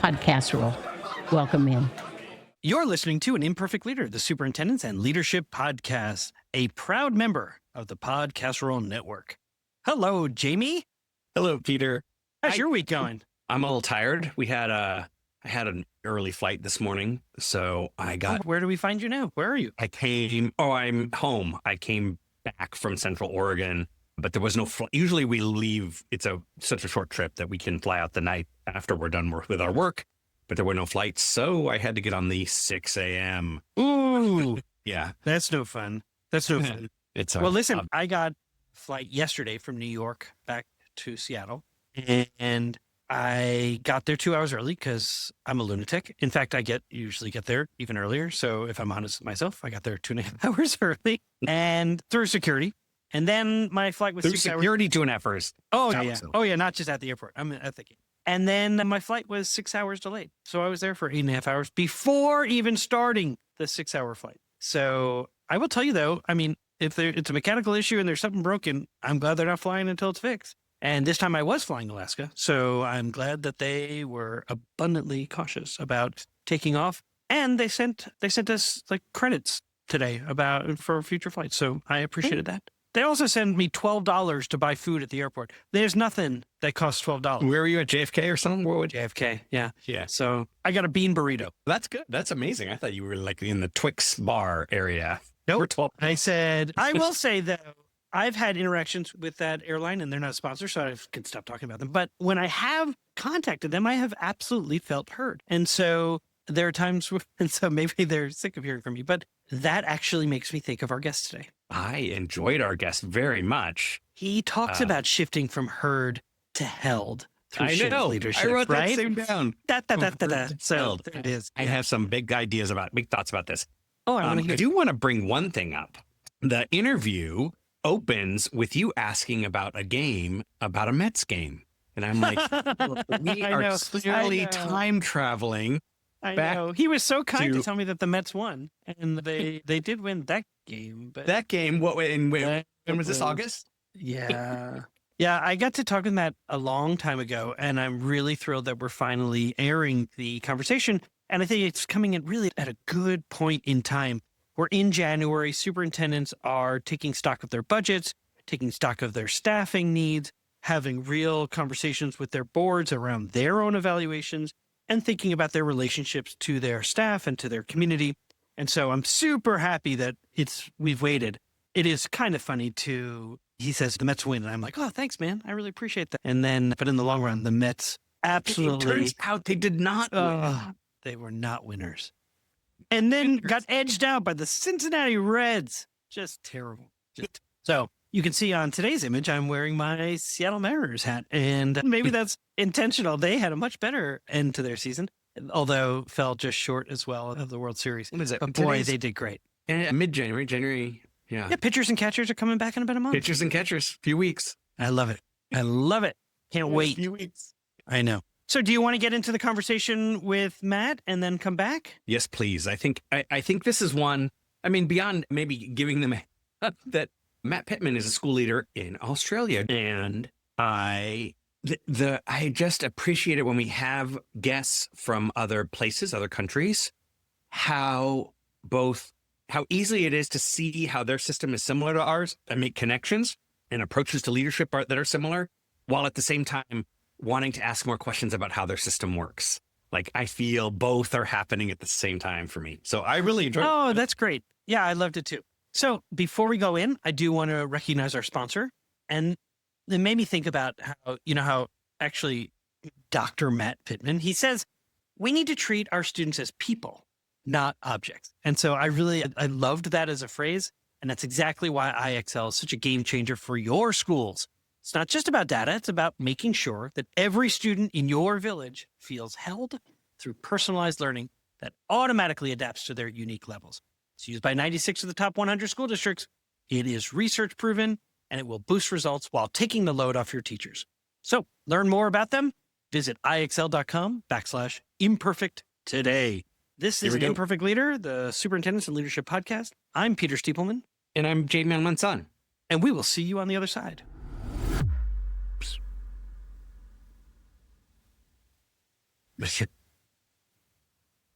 Podcasserole. Welcome in. You're listening to An Imperfect Leader, the Superintendents and Leadership Podcast, a proud member of the Podcasserole Network. Hello, Jamie. Hello, Peter. How's your week going? I'm a little tired. I had an early flight this morning, so Where do we find you now? Where are you? I'm home. I came back from Central Oregon, but there was no flight. Usually we leave, it's such a short trip that we can fly out the night after we're done with our work, but there were no flights, so I had to get on the 6 a.m. Ooh, Yeah. that's no fun. Well, listen, I got a flight yesterday from New York back to Seattle, and I got there 2 hours early because I'm a lunatic. In fact, I usually get there even earlier. So if I'm honest with myself, I got there 2.5 hours early and through security. And then my flight was 6 hours. Security 2.5 hours. Oh, yeah. Oh, yeah. Not just at the airport. I'm at the gate. And then my flight was 6 hours delayed. So I was there for 8.5 hours before even starting the 6-hour flight. So I will tell you, though, I mean, if it's a mechanical issue and there's something broken, I'm glad they're not flying until it's fixed. And this time I was flying Alaska. So I'm glad that they were abundantly cautious about taking off. And they sent us like credits today for future flights. So I appreciated that. They also sent me $12 to buy food at the airport. There's nothing that costs $12. Where were you at, JFK or something? JFK, yeah. Yeah. So I got a bean burrito. That's good. That's amazing. I thought you were like in the Twix bar area. Nope. We're 12. I said, I will say though, I've had interactions with that airline and they're not a sponsor, so I can stop talking about them. But when I have contacted them, I have absolutely felt heard. And so there are times and so maybe they're sick of hearing from me, but that actually makes me think of our guest today. I enjoyed our guest very much. He talks about shifting from heard to held through shared leadership. I wrote right? that same down. So there it is. I have some big thoughts about this. Oh, I want to hear. I do want to bring one thing up. The interview opens with you asking about a Mets game. And I'm like, we are clearly time traveling. I know. He was so kind to tell me that the Mets won, and they did win that game. But that game, when was this, August? Yeah. Yeah, I got to talk with Matt a long time ago, and I'm really thrilled that we're finally airing the conversation. And I think it's coming in really at a good point in time. We're in January. Superintendents are taking stock of their budgets, taking stock of their staffing needs, having real conversations with their boards around their own evaluations, and thinking about their relationships to their staff and to their community. And so I'm super happy that we've waited. It is kind of funny he says the Mets win. And I'm like, oh, thanks, man. I really appreciate that. And then, but in the long run, the Mets absolutely. It turns out they did not win. They were not winners. And then got edged out by the Cincinnati Reds. Just terrible. So you can see on today's image, I'm wearing my Seattle Mariners hat. And maybe that's intentional. They had a much better end to their season, although fell just short as well of the World Series. What is it? But boy, they did great. Mid-January, January. Yeah. Yeah, pitchers and catchers are coming back in about a month. Pitchers and catchers, few weeks. I love it. Can't wait. Few weeks. I know. So do you want to get into the conversation with Matt and then come back? Yes, please. I think this is one, beyond maybe giving them that Matt Pitman is a school leader in Australia. And I just appreciate it when we have guests from other places, other countries, how easy it is to see how their system is similar to ours and make connections and approaches to leadership that are similar, while at the same time wanting to ask more questions about how their system works. Like, I feel both are happening at the same time for me. So I really enjoy it. Oh, that's great. Yeah, I loved it too. So before we go in, I do want to recognize our sponsor. And it made me think about how actually Dr. Matt Pitman, he says, we need to treat our students as people, not objects. And so I loved that as a phrase. And that's exactly why IXL is such a game changer for your schools. It's not just about data. It's about making sure that every student in your village feels held through personalized learning that automatically adapts to their unique levels. It's used by 96 of the top 100 school districts. It is research proven, and it will boost results while taking the load off your teachers. So learn more about them. Visit ixl.com/imperfect today. This is Imperfect Leader, the Superintendents and Leadership Podcast. I'm Peter Stiepelman. And I'm Jamie Manson. And we will see you on the other side.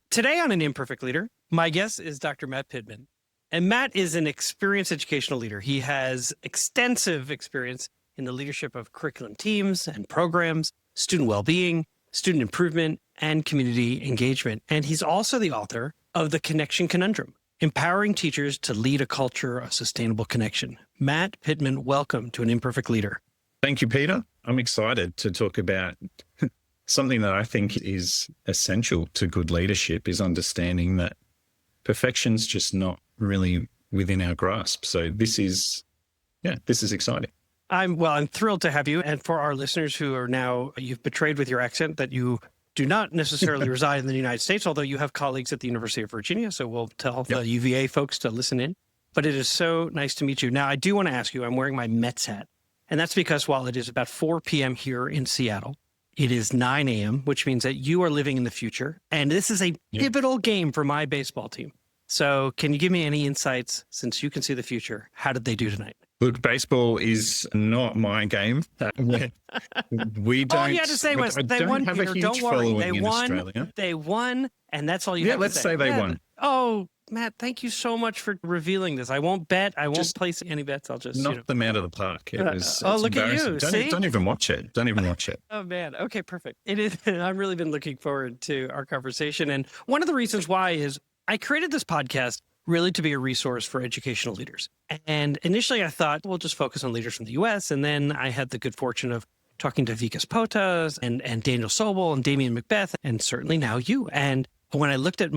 Today on An Imperfect Leader, my guest is Dr. Matt Pitman. And Matt is an experienced educational leader. He has extensive experience in the leadership of curriculum teams and programs, student well-being, student improvement, and community engagement. And he's also the author of The Connection Conundrum, Empowering Teachers to Lead a Culture of Sustainable Connection. Matt Pitman, welcome to An Imperfect Leader. Thank you, Peter. I'm excited to talk about something that I think is essential to good leadership, is understanding that perfection's just not really within our grasp. So this is exciting. I'm thrilled to have you. And for our listeners who are now, you've betrayed with your accent that you do not necessarily reside in the United States, although you have colleagues at the University of Virginia. So we'll tell the UVA folks to listen in. But it is so nice to meet you. Now, I do want to ask you, I'm wearing my Mets hat. And that's because while it is about 4 p.m. here in Seattle, it is 9 a.m., which means that you are living in the future. And this is a pivotal game for my baseball team. So can you give me any insights, since you can see the future? How did they do tonight? Look, baseball is not my game. We don't. All you had to say was they won, have a Peter. huge Don't worry. following They in won. Australia. They won. And that's all you have to let's say they won. Oh, Matt, thank you so much for revealing this. I won't bet. I won't place any bets. I'll just knock them out of the park. It was. Oh, it's look at you. embarrassing. Don't even watch it. Don't even watch it. Oh, man. Okay, perfect. It is. I've really been looking forward to our conversation. And one of the reasons why is I created this podcast really to be a resource for educational leaders. And initially I thought, we'll just focus on leaders from the US. And then I had the good fortune of talking to Vikas Potas and Daniel Sobel and Damian Macbeth, and certainly now you. And when I looked at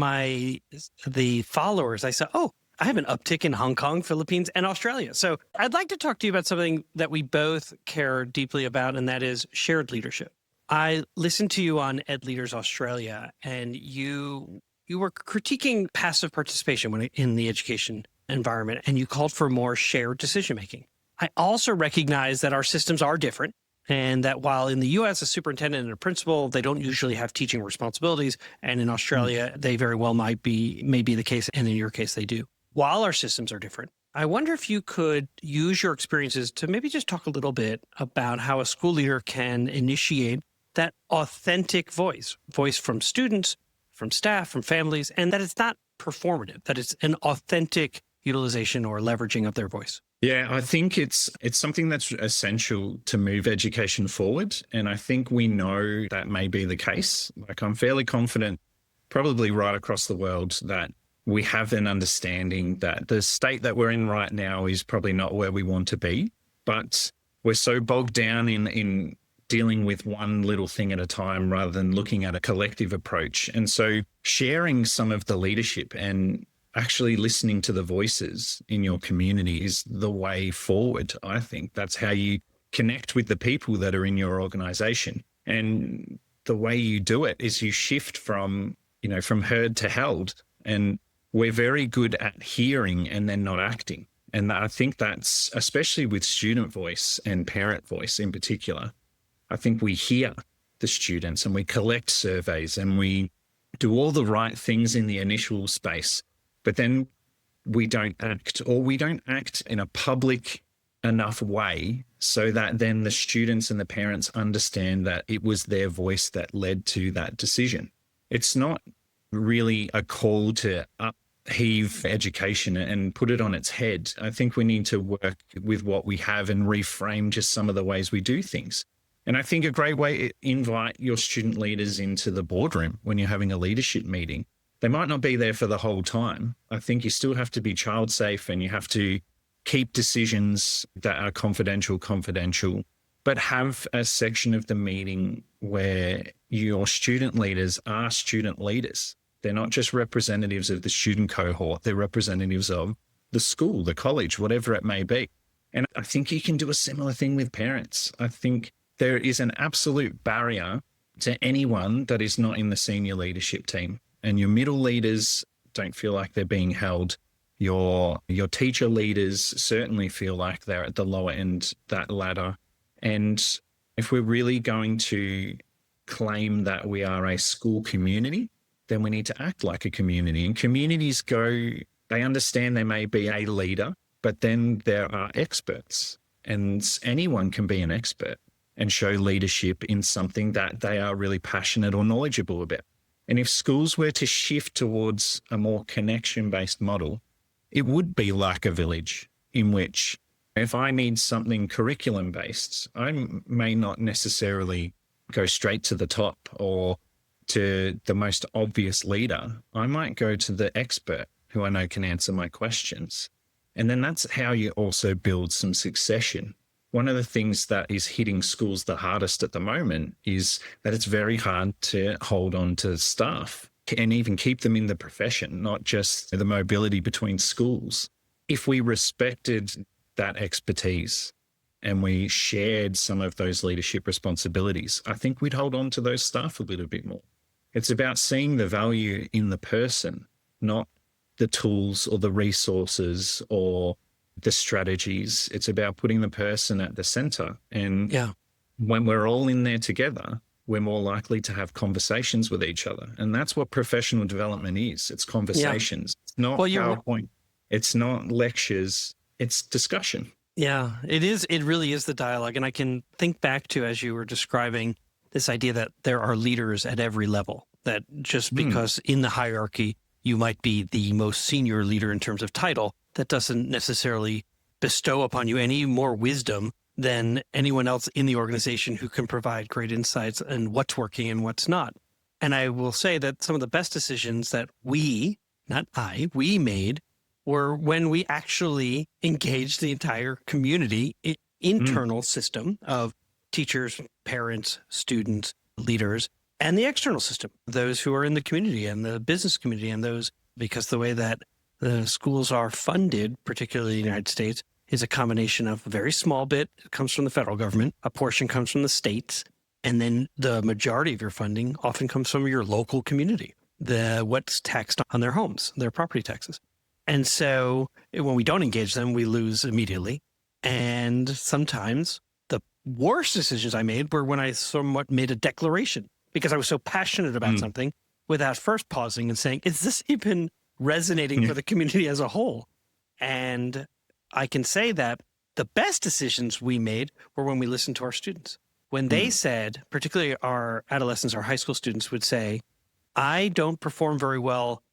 the followers, I saw, oh, I have an uptick in Hong Kong, Philippines, and Australia. So I'd like to talk to you about something that we both care deeply about, and that is shared leadership. I listened to you on Ed Leaders Australia, and you were critiquing passive participation in the education environment, and you called for more shared decision-making. I also recognize that our systems are different, and that while in the U.S., a superintendent and a principal, they don't usually have teaching responsibilities, and in Australia, they very well may be the case, and in your case, they do. While our systems are different, I wonder if you could use your experiences to maybe just talk a little bit about how a school leader can initiate that authentic voice from students, from staff, from families, and that it's not performative, that it's an authentic utilization or leveraging of their voice. Yeah, I think it's something that's essential to move education forward. And I think we know that may be the case. Like, I'm fairly confident, probably right across the world, that we have an understanding that the state that we're in right now is probably not where we want to be. But we're so bogged down in dealing with one little thing at a time rather than looking at a collective approach. And so sharing some of the leadership and actually listening to the voices in your community is the way forward. I think that's how you connect with the people that are in your organization. And the way you do it is you shift from heard to held. And we're very good at hearing and then not acting. And I think that's, especially with student voice and parent voice in particular, I think we hear the students and we collect surveys and we do all the right things in the initial space, but then we don't act, or we don't act in a public enough way so that then the students and the parents understand that it was their voice that led to that decision. It's not really a call to upheave education and put it on its head. I think we need to work with what we have and reframe just some of the ways we do things. And I think a great way to invite your student leaders into the boardroom when you're having a leadership meeting. They might not be there for the whole time. I think you still have to be child safe and you have to keep decisions that are confidential, but have a section of the meeting where your student leaders are student leaders. They're not just representatives of the student cohort. They're representatives of the school, the college, whatever it may be. And I think you can do a similar thing with parents. I think there is an absolute barrier to anyone that is not in the senior leadership team. And your middle leaders don't feel like they're being held. Your teacher leaders certainly feel like they're at the lower end that ladder. And if we're really going to claim that we are a school community, then we need to act like a community. And communities they understand there may be a leader, but then there are experts. And anyone can be an expert and show leadership in something that they are really passionate or knowledgeable about. And if schools were to shift towards a more connection-based model, it would be like a village in which if I need something curriculum-based, I may not necessarily go straight to the top or to the most obvious leader. I might go to the expert who I know can answer my questions. And then that's how you also build some succession. One of the things that is hitting schools the hardest at the moment is that it's very hard to hold on to staff and even keep them in the profession, not just the mobility between schools. If we respected that expertise and we shared some of those leadership responsibilities, I think we'd hold on to those staff a little bit more. It's about seeing the value in the person, not the tools or the resources or the strategies. It's about putting the person at the center. And when we're all in there together, we're more likely to have conversations with each other. And that's what professional development is. It's conversations. It's not PowerPoint. It's not lectures. It's discussion. Yeah, it is. It really is the dialogue. And I can think back to, as you were describing, this idea that there are leaders at every level, that just because in the hierarchy, you might be the most senior leader in terms of title, that doesn't necessarily bestow upon you any more wisdom than anyone else in the organization who can provide great insights and what's working and what's not. And I will say that some of the best decisions that we made were when we actually engaged the entire community, internal system of teachers, parents, students, leaders, and the external system, those who are in the community and the business community and those, because the way that the schools are funded, particularly in the United States, is a combination of a very small bit comes from the federal government, a portion comes from the states, and then the majority of your funding often comes from your local community, what's taxed on their homes, their property taxes. And so when we don't engage them, we lose immediately. And sometimes the worst decisions I made were when I somewhat made a declaration because I was so passionate about something without first pausing and saying, is this even resonating for the community as a whole? And I can say that the best decisions we made were when we listened to our students. When they said, particularly our adolescents, our high school students would say, I don't perform very well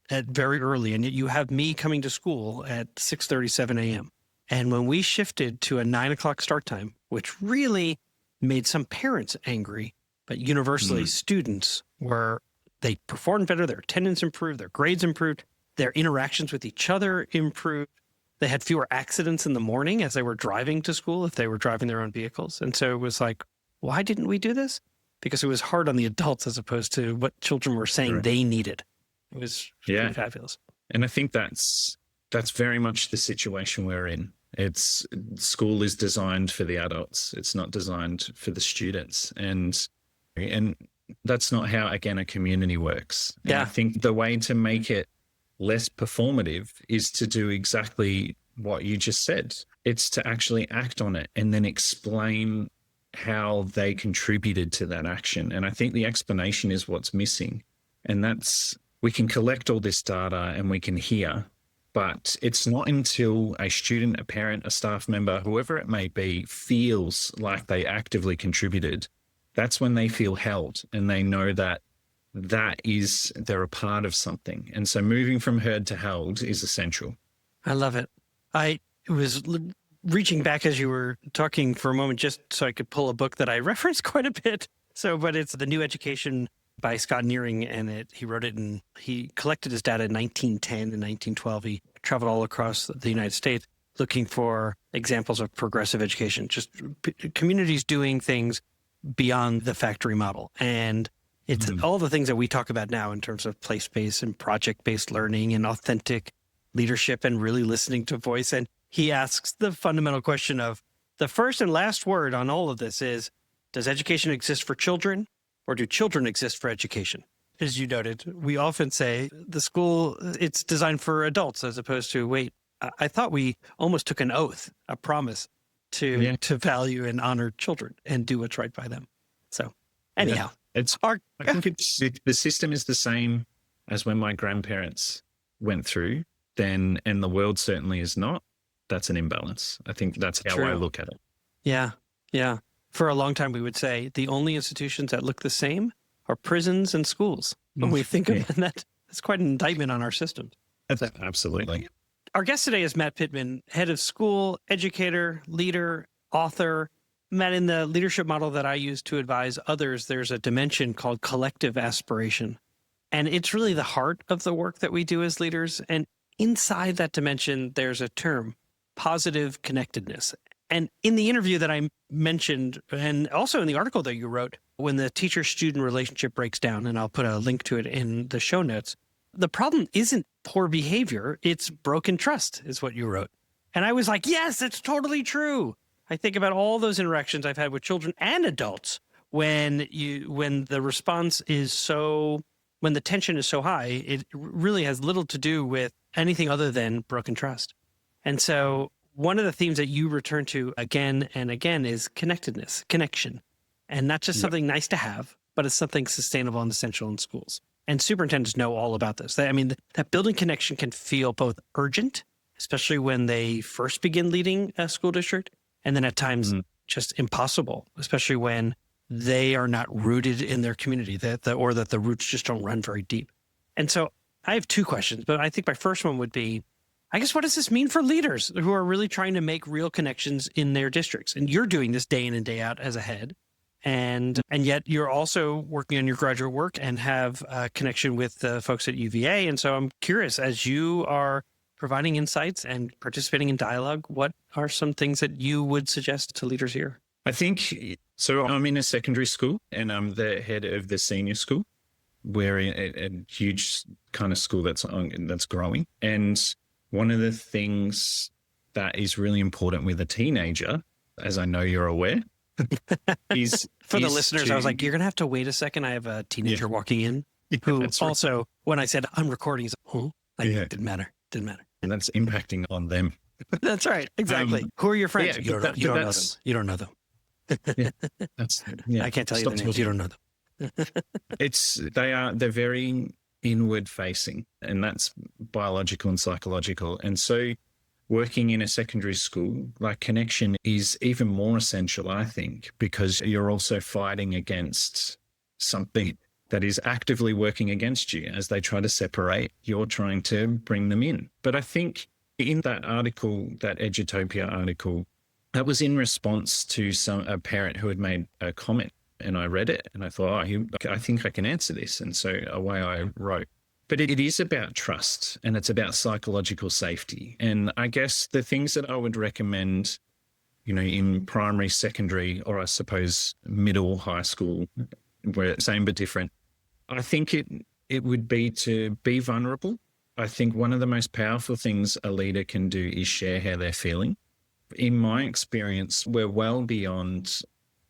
at very early, and yet you have me coming to school at 6:37 a.m. And when we shifted to a 9 o'clock start time, which really made some parents angry, but universally students they performed better, their attendance improved, their grades improved, their interactions with each other improved. They had fewer accidents in the morning as they were driving to school if they were driving their own vehicles. And so it was like, why didn't we do this? Because it was hard on the adults as opposed to what children were saying they needed. It was pretty fabulous. And I think that's very much the situation we're in. School is designed for the adults. It's not designed for the students. And that's not how, again, a community works. And I think the way to make it less performative is to do exactly what you just said. It's to actually act on it and then explain how they contributed to that action. And I think the explanation is what's missing. And we can collect all this data and we can hear, but it's not until a student, a parent, a staff member, whoever it may be, feels like they actively contributed, that's when they feel held and they know that they're a part of something. And so moving from heard to held is essential. I love it. I was reaching back as you were talking for a moment, just so I could pull a book that I referenced quite a bit. But it's The New Education by Scott Nearing, and he wrote it and he collected his data in 1910 and 1912. He traveled all across the United States looking for examples of progressive education, just communities doing things beyond the factory model. And it's all the things that we talk about now in terms of place-based and project-based learning and authentic leadership and really listening to voice. And he asks the fundamental question of the first and last word on all of this is, does education exist for children or do children exist for education? As you noted, we often say the school, it's designed for adults as opposed to, wait, I thought we almost took an oath, a promise to value and honor children and do what's right by them. So anyhow. I think the system is the same as when my grandparents went through then, and the world certainly is not. That's an imbalance. I think that's how I look at it. Yeah. For a long time, we would say the only institutions that look the same are prisons and schools. when we think Yeah. about that. That's quite an indictment on our systems. Absolutely. Our guest today is Matt Pitman, head of school, educator, leader, author. Matt, in the leadership model that I use to advise others, there's a dimension called collective aspiration. And it's really the heart of the work that we do as leaders. And inside that dimension, there's a term, positive connectedness. And in the interview that I mentioned, and also in the article that you wrote, when the teacher-student relationship breaks down, and I'll put a link to it in the show notes, the problem isn't poor behavior, it's broken trust, is what you wrote. And I was like, yes, it's totally true. I think about all those interactions I've had with children and adults when the response is when the tension is so high, it really has little to do with anything other than broken trust. And so one of the themes that you return to again and again is connectedness, connection, and not just something nice to have, but it's something sustainable and essential in schools. And superintendents know all about this. That building connection can feel both urgent, especially when they first begin leading a school district, and then at times just impossible, especially when they are not rooted in their community, or that the roots just don't run very deep. And so I have two questions, but I think my first one would be, I guess, what does this mean for leaders who are really trying to make real connections in their districts? And you're doing this day in and day out as a head. And yet you're also working on your graduate work and have a connection with the folks at UVA. And so I'm curious, as you are providing insights and participating in dialogue, what are some things that you would suggest to leaders here? I think, so I'm in a secondary school and I'm the head of the senior school. We're in a huge kind of school that's growing. And one of the things that is really important with a teenager, as I know you're aware, is for the listeners, I was like, you're going to have to wait a second. I have a teenager walking in who also, right, when I said I'm recording, he's like, didn't matter. And that's impacting on them. That's right. Exactly. Who are your friends? You don't know them. You don't know them. I can't tell you their names. You don't know them. They're very inward facing, and that's biological and psychological. And so working in a secondary school, like connection is even more essential, I think, because you're also fighting against something that is actively working against you as they try to separate. You're trying to bring them in. But I think in that article, that Edutopia article, that was in response to a parent who had made a comment, and I read it and I thought, I think I can answer this. And so away I wrote. But it is about trust and it's about psychological safety. And I guess the things that I would recommend, in primary, secondary, or I suppose middle, high school, where same but different, I think it would be to be vulnerable. I think one of the most powerful things a leader can do is share how they're feeling. In my experience, we're well beyond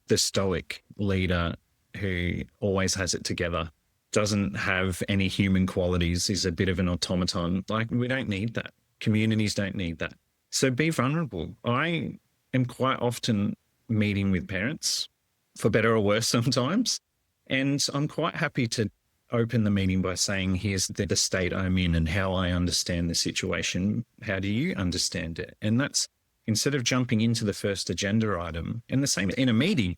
the stoic leader who always has it together, doesn't have any human qualities, is a bit of an automaton. Like, we don't need that. Communities don't need that. So be vulnerable. I am quite often meeting with parents, for better or worse sometimes, and I'm quite happy to open the meeting by saying, here's the state I'm in and how I understand the situation. How do you understand it? And that's, instead of jumping into the first agenda item, and the same in a meeting,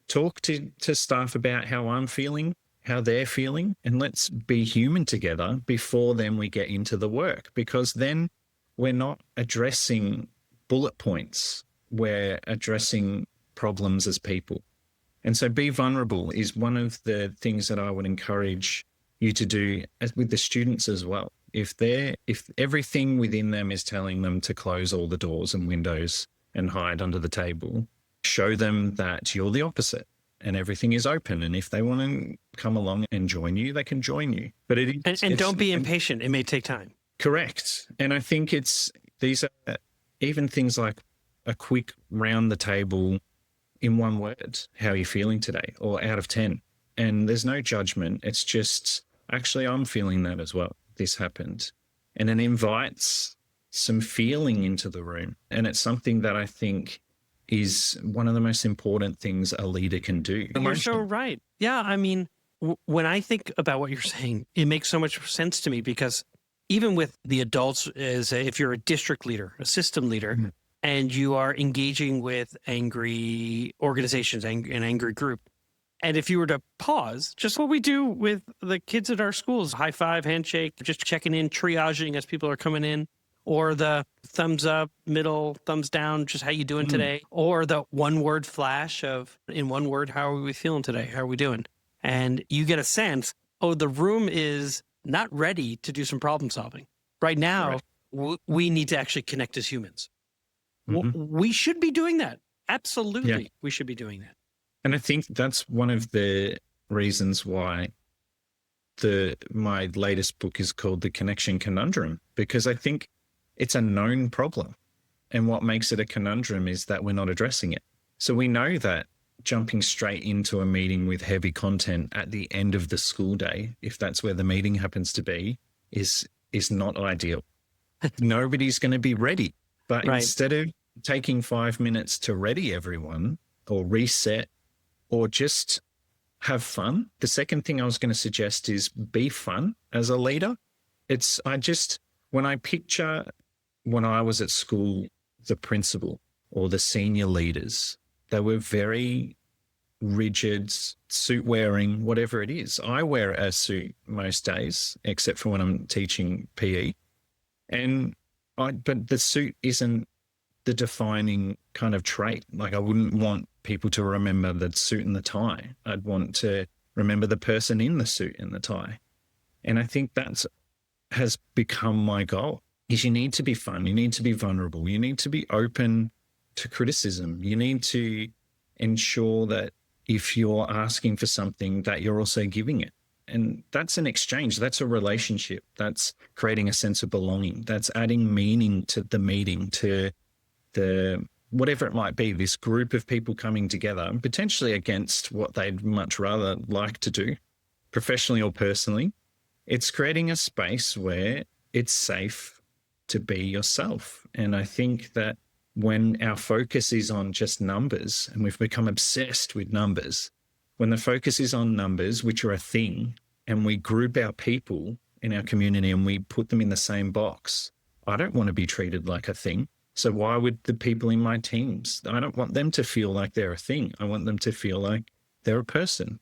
talk to staff about how I'm feeling, how they're feeling, and let's be human together before then we get into the work, because then we're not addressing bullet points, we're addressing problems as people. And so be vulnerable is one of the things that I would encourage you to do with the students as well. If everything within them is telling them to close all the doors and windows and hide under the table, show them that you're the opposite and everything is open. And if they want to come along and join you, they can join you. But and don't be impatient. It may take time. Correct. And I think these are even things like a quick round the table in one word, how are you feeling today, or out of 10. And there's no judgment. It's just, actually, I'm feeling that as well. This happened. And it invites some feeling into the room. And it's something that I think is one of the most important things a leader can do. You're so right. Yeah. I mean, when I think about what you're saying, it makes so much sense to me, because even with the adults, if you're a district leader, a system leader, and you are engaging with angry organizations, an angry group, And if you were to pause, just what we do with the kids at our schools, high five, handshake, just checking in, triaging as people are coming in, or the thumbs up, middle, thumbs down, just how you doing today, or the one word flash of, in one word, how are we feeling today? How are we doing? And you get a sense, oh, the room is not ready to do some problem solving. Right now, we need to actually connect as humans. We should be doing that. Absolutely. We should be doing that. And I think that's one of the reasons why my latest book is called The Connection Conundrum, because I think it's a known problem. And what makes it a conundrum is that we're not addressing it. So we know that jumping straight into a meeting with heavy content at the end of the school day, if that's where the meeting happens to be, is not ideal. Nobody's going to be ready. But instead of taking 5 minutes to ready everyone or reset or just have fun, the second thing I was going to suggest is be fun as a leader. When I picture when I was at school, the principal or the senior leaders, they were very rigid, suit wearing, whatever it is. I wear a suit most days, except for when I'm teaching PE. But the suit isn't the defining kind of trait. Like I wouldn't want people to remember the suit and the tie. I'd want to remember the person in the suit and the tie. And I think that has become my goal, is you need to be fun. You need to be vulnerable. You need to be open to criticism. You need to ensure that if you're asking for something, that you're also giving it. And that's an exchange. That's a relationship. That's creating a sense of belonging. That's adding meaning to the meeting, to the whatever it might be, this group of people coming together, potentially against what they'd much rather like to do, professionally or personally. It's creating a space where it's safe to be yourself. And I think that when our focus is on just numbers, and we've become obsessed with numbers, when the focus is on numbers, which are a thing, and we group our people in our community and we put them in the same box, I don't want to be treated like a thing. So why would the people in my teams, I don't want them to feel like they're a thing. I want them to feel like they're a person.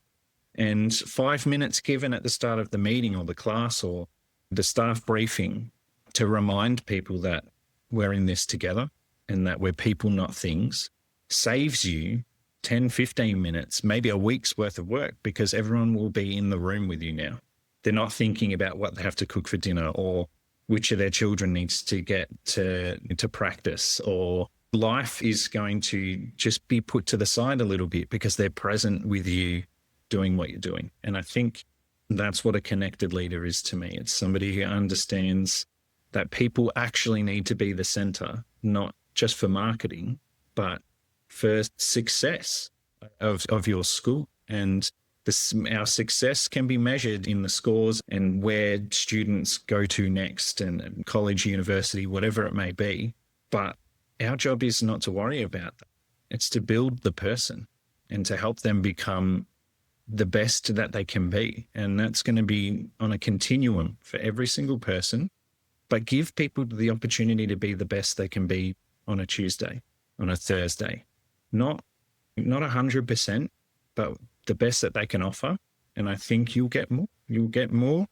And 5 minutes given at the start of the meeting or the class or the staff briefing to remind people that we're in this together and that we're people, not things, saves you 10, 15 minutes, maybe a week's worth of work, because everyone will be in the room with you now. They're not thinking about what they have to cook for dinner or which of their children needs to get to practice, or life is going to just be put to the side a little bit because they're present with you doing what you're doing. And I think that's what a connected leader is to me. It's somebody who understands that people actually need to be the center, not just for marketing, but for success of your school. And our success can be measured in the scores and where students go to next, and college, university, whatever it may be. But our job is not to worry about that. It's to build the person and to help them become the best that they can be. And that's going to be on a continuum for every single person, but give people the opportunity to be the best they can be on a Tuesday, on a Thursday. Not 100%, but the best that they can offer. And I think you'll get more. You'll get more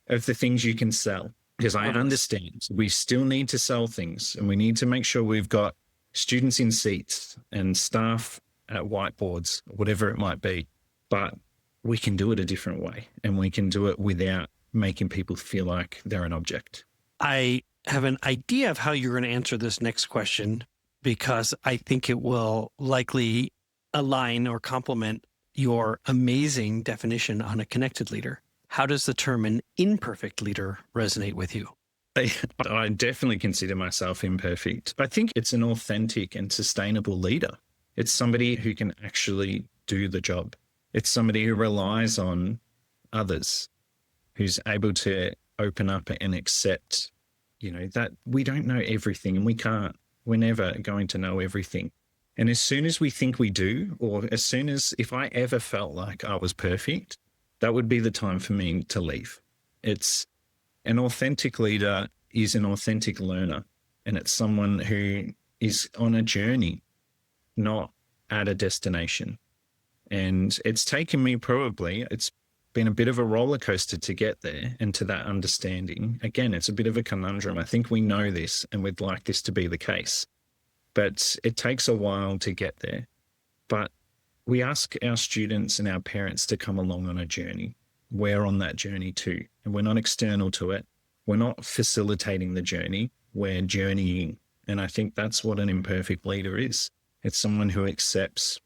of the things you can sell, because I understand we still need to sell things, and we need to make sure we've got students in seats and staff at whiteboards, whatever it might be. But we can do it a different way, and we can do it without making people feel like they're an object. I have an idea of how you're going to answer this next question, because I think it will likely align or complement your amazing definition on a connected leader. How does the term an imperfect leader resonate with you? I definitely consider myself imperfect. I think it's an authentic and sustainable leader. It's somebody who can actually do the job. It's somebody who relies on others, who's able to open up and accept, that we don't know everything, and we can't. We're never going to know everything. And as soon as we think we do, or as soon as, if I ever felt like I was perfect, that would be the time for me to leave. It's an authentic leader is an authentic learner, and it's someone who is on a journey, not at a destination. And it's taken me it's been a bit of a roller coaster to get there and to that understanding. Again, it's a bit of a conundrum. I think we know this and we'd like this to be the case, but it takes a while to get there. But we ask our students and our parents to come along on a journey. We're on that journey too, and we're not external to it. We're not facilitating the journey, we're journeying. And I think that's what an imperfect leader is. It's someone who accepts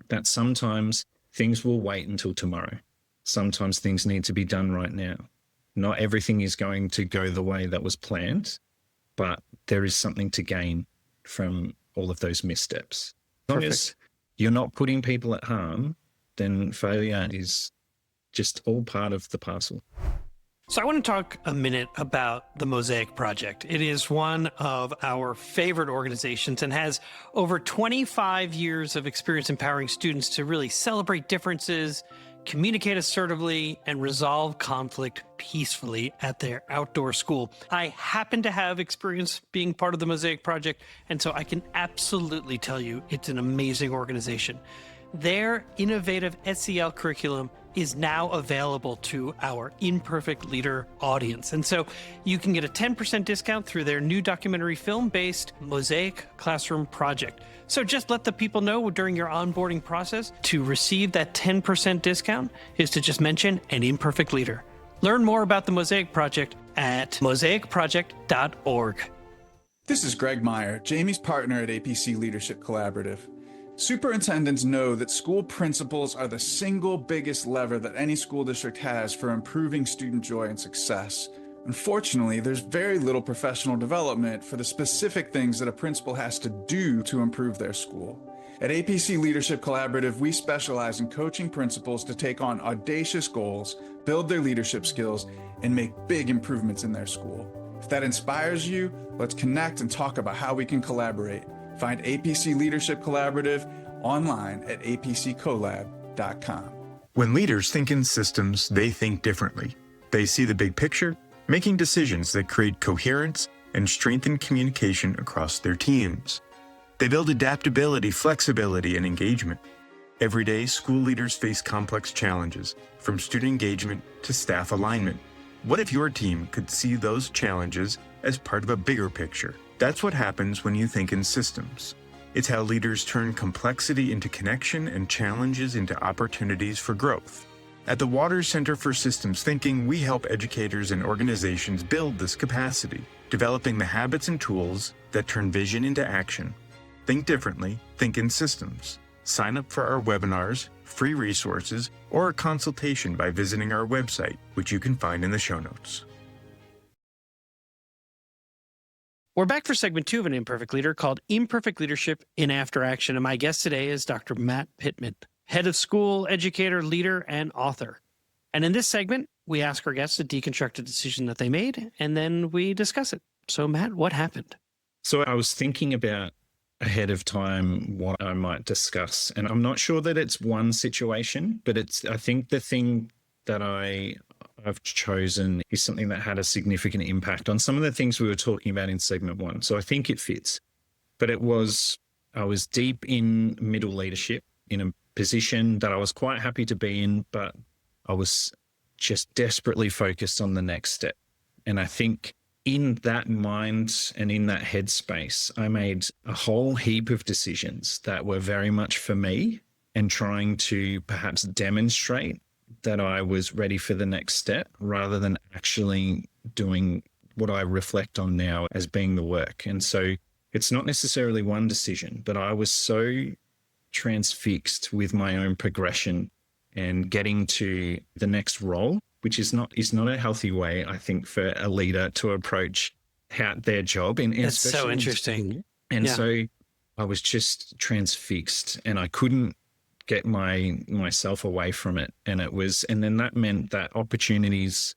that sometimes things will wait until tomorrow. Sometimes things need to be done right now. Not everything is going to go the way that was planned, but there is something to gain from all of those missteps. As long as you're not putting people at harm, then failure is just all part of the parcel. So I want to talk a minute about the Mosaic Project. It is one of our favorite organizations and has over 25 years of experience empowering students to really celebrate differences, communicate assertively, and resolve conflict peacefully at their outdoor school. I happen to have experience being part of the Mosaic Project, and so I can absolutely tell you it's an amazing organization. Their innovative SEL curriculum is now available to our Imperfect Leader audience. And so you can get a 10% discount through their new documentary film-based Mosaic Classroom Project. So just let the people know during your onboarding process to receive that 10% discount is to just mention an Imperfect Leader. Learn more about the Mosaic Project at mosaicproject.org. This is Greg Meyer, Jamie's partner at APC Leadership Collaborative. Superintendents know that school principals are the single biggest lever that any school district has for improving student joy and success. Unfortunately, there's very little professional development for the specific things that a principal has to do to improve their school. At APC Leadership Collaborative, we specialize in coaching principals to take on audacious goals, build their leadership skills, and make big improvements in their school. If that inspires you, let's connect and talk about how we can collaborate. Find APC Leadership Collaborative online at apccollab.com. When leaders think in systems, they think differently. They see the big picture, making decisions that create coherence and strengthen communication across their teams. They build adaptability, flexibility, and engagement. Every day, school leaders face complex challenges, from student engagement to staff alignment. What if your team could see those challenges as part of a bigger picture? That's what happens when you think in systems. It's how leaders turn complexity into connection and challenges into opportunities for growth. At the Waters Center for Systems Thinking, we help educators and organizations build this capacity, developing the habits and tools that turn vision into action. Think differently, think in systems. Sign up for our webinars, free resources, or a consultation by visiting our website, which you can find in the show notes. We're back for segment 2 of An Imperfect Leader called Imperfect Leadership in After Action. And my guest today is Dr. Matt Pitman, head of school, educator, leader, and author. And in this segment, we ask our guests to deconstruct a decision that they made, and then we discuss it. So Matt, what happened? So I was thinking about ahead of time what I might discuss, and I'm not sure that it's one situation, but I think the thing that I've chosen is something that had a significant impact on some of the things we were talking about in segment 1. So I think it fits. But I was deep in middle leadership in a position that I was quite happy to be in, but I was just desperately focused on the next step. And I think in that mind and in that headspace, I made a whole heap of decisions that were very much for me and trying to perhaps demonstrate that I was ready for the next step rather than actually doing what I reflect on now as being the work. And so it's not necessarily one decision, but I was so transfixed with my own progression and getting to the next role, which is not a healthy way, I think, for a leader to approach their job. That's so interesting. And so I was just transfixed and I couldn't get myself away from it. And then that meant that opportunities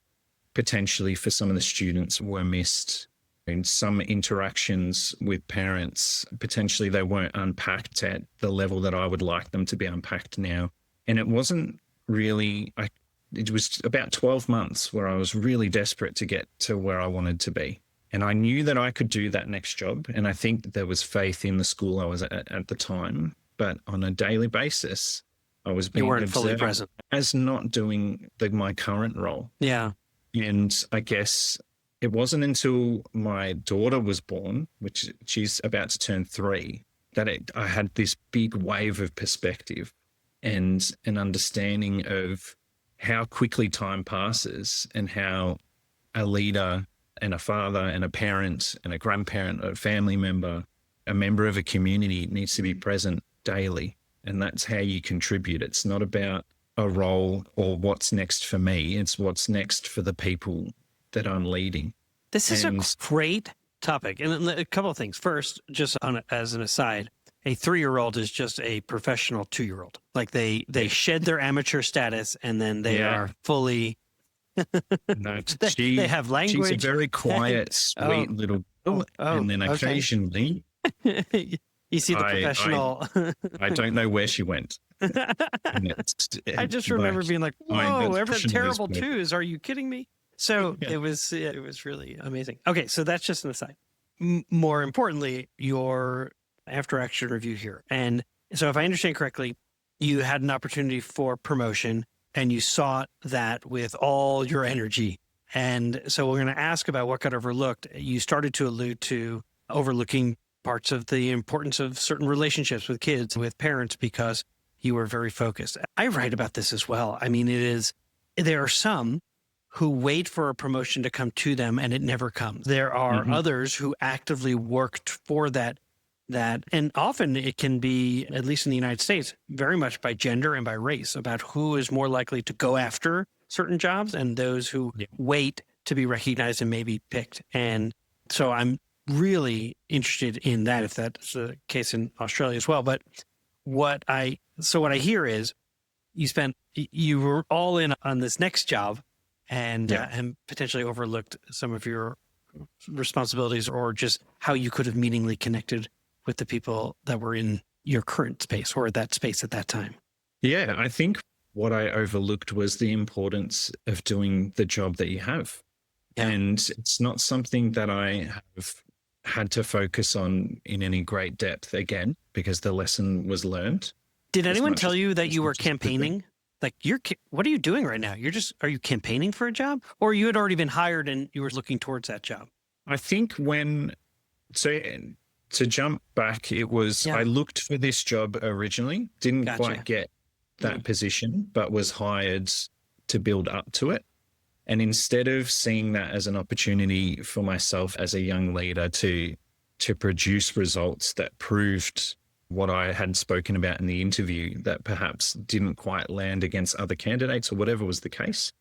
potentially for some of the students were missed. In some interactions with parents, potentially they weren't unpacked at the level that I would like them to be unpacked now. And it wasn't really, it was about 12 months where I was really desperate to get to where I wanted to be. And I knew that I could do that next job. And I think there was faith in the school I was at the time. But on a daily basis, I was You being weren't fully observed present. as not doing my current role. Yeah. And I guess it wasn't until my daughter was born, which she's about to turn 3, that I had this big wave of perspective and an understanding of how quickly time passes and how a leader and a father and a parent and a grandparent, a family member, a member of a community needs to be present daily. And that's how you contribute. It's not about a role or what's next for me. It's what's next for the people that I'm leading. This is And- a great topic. And a couple of things. First, just as an aside, a 3-year-old is just a professional 2-year-old. Like they shed their amateur status and then they Yeah. are fully, No, they have language. She's a very quiet, sweet Oh. little girl. Oh, and then okay. occasionally, You see the professional. I don't know where she went. I just remember being like, whoa, that's every pushing terrible this way. 2s. Are you kidding me? So Yeah. it was really amazing. Okay, so that's just an aside. More importantly, your after action review here. And so if I understand correctly, you had an opportunity for promotion and you sought that with all your energy. And so we're going to ask about what got overlooked. You started to allude to overlooking parts of the importance of certain relationships with kids, with parents, because you were very focused. I write about this as well. I mean, there are some who wait for a promotion to come to them and it never comes. There are others who actively worked for that, and often it can be, at least in the United States, very much by gender and by race, about who is more likely to go after certain jobs and those who wait to be recognized and maybe picked. And so I'm really interested in that, if that's the case in Australia as well. But what I hear is you were all in on this next job and potentially overlooked some of your responsibilities or just how you could have meaningfully connected with the people that were in your current space or that space at that time. Yeah, I think what I overlooked was the importance of doing the job that you have. Yeah. And it's not something that I have had to focus on in any great depth again, because the lesson was learned. Did anyone much tell as- you that as you were much as the thing. campaigning? Like what are you doing right now? Are you campaigning for a job, or you had already been hired and you were looking towards that job? I think to jump back, it was, Yeah. I looked for this job originally, didn't Gotcha. quite get that position, but was hired to build up to it. And instead of seeing that as an opportunity for myself as a young leader to produce results that proved what I had spoken about in the interview that perhaps didn't quite land against other candidates or whatever was the case,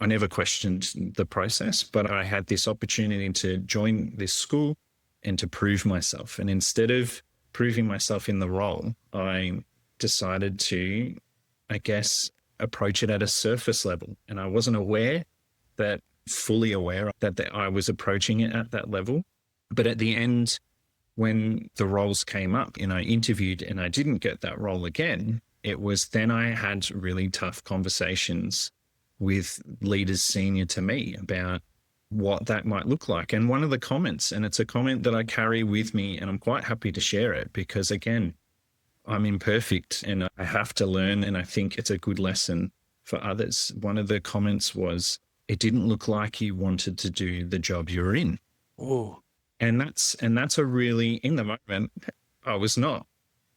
I never questioned the process, but I had this opportunity to join this school and to prove myself. And instead of proving myself in the role, I decided to, I guess, approach it at a surface level. And I wasn't fully aware that I was approaching it at that level. But at the end, when the roles came up and I interviewed and I didn't get that role again, it was then I had really tough conversations with leaders senior to me about what that might look like. And one of the comments, and it's a comment that I carry with me and I'm quite happy to share it because, again, I'm imperfect and I have to learn, and I think it's a good lesson for others. One of the comments was, it didn't look like you wanted to do the job you're in. Oh, And that's a really, in the moment, I was not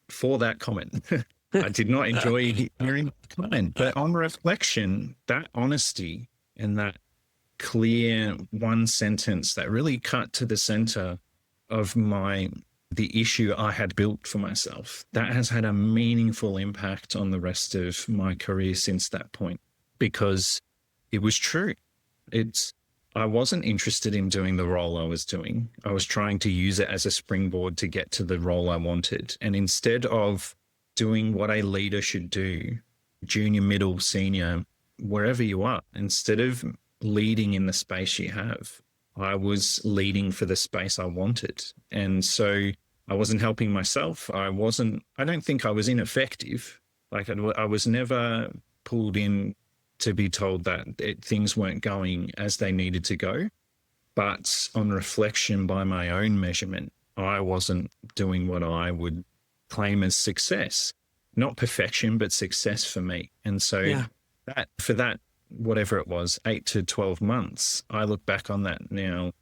for that comment. I did not enjoy hearing that comment. But on reflection, that honesty and that clear one sentence that really cut to the center of the issue I had built for myself, that has had a meaningful impact on the rest of my career since that point, because it was true. I wasn't interested in doing the role I was doing. I was trying to use it as a springboard to get to the role I wanted. And instead of doing what a leader should do, junior, middle, senior, wherever you are, instead of leading in the space you have, I was leading for the space I wanted. And so I wasn't helping myself. I don't think I was ineffective. Like I was never pulled in to be told that things weren't going as they needed to go. But on reflection, by my own measurement, I wasn't doing what I would claim as success. not perfection, but success for me. And so that, whatever it was, 8 to 12 months, I look back on that now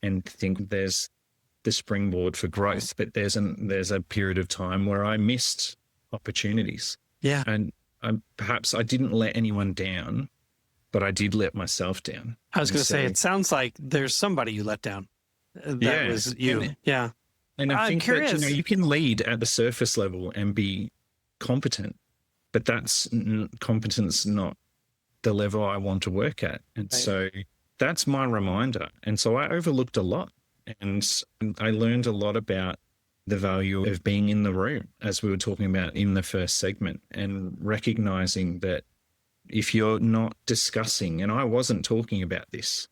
and think there's the springboard for growth, but there's a period of time where I missed opportunities. Yeah. And perhaps I didn't let anyone down, but I did let myself down. I was going to say, it sounds like there's somebody you let down. That was you. Yeah. And I I'm think curious. that, you can lead at the surface level and be competent, but that's competence, not the level I want to work at. And so that's my reminder. And so I overlooked a lot, and I learned a lot about the value of being in the room, as we were talking about in the first segment, and recognizing that if you're not discussing, and I wasn't talking about this,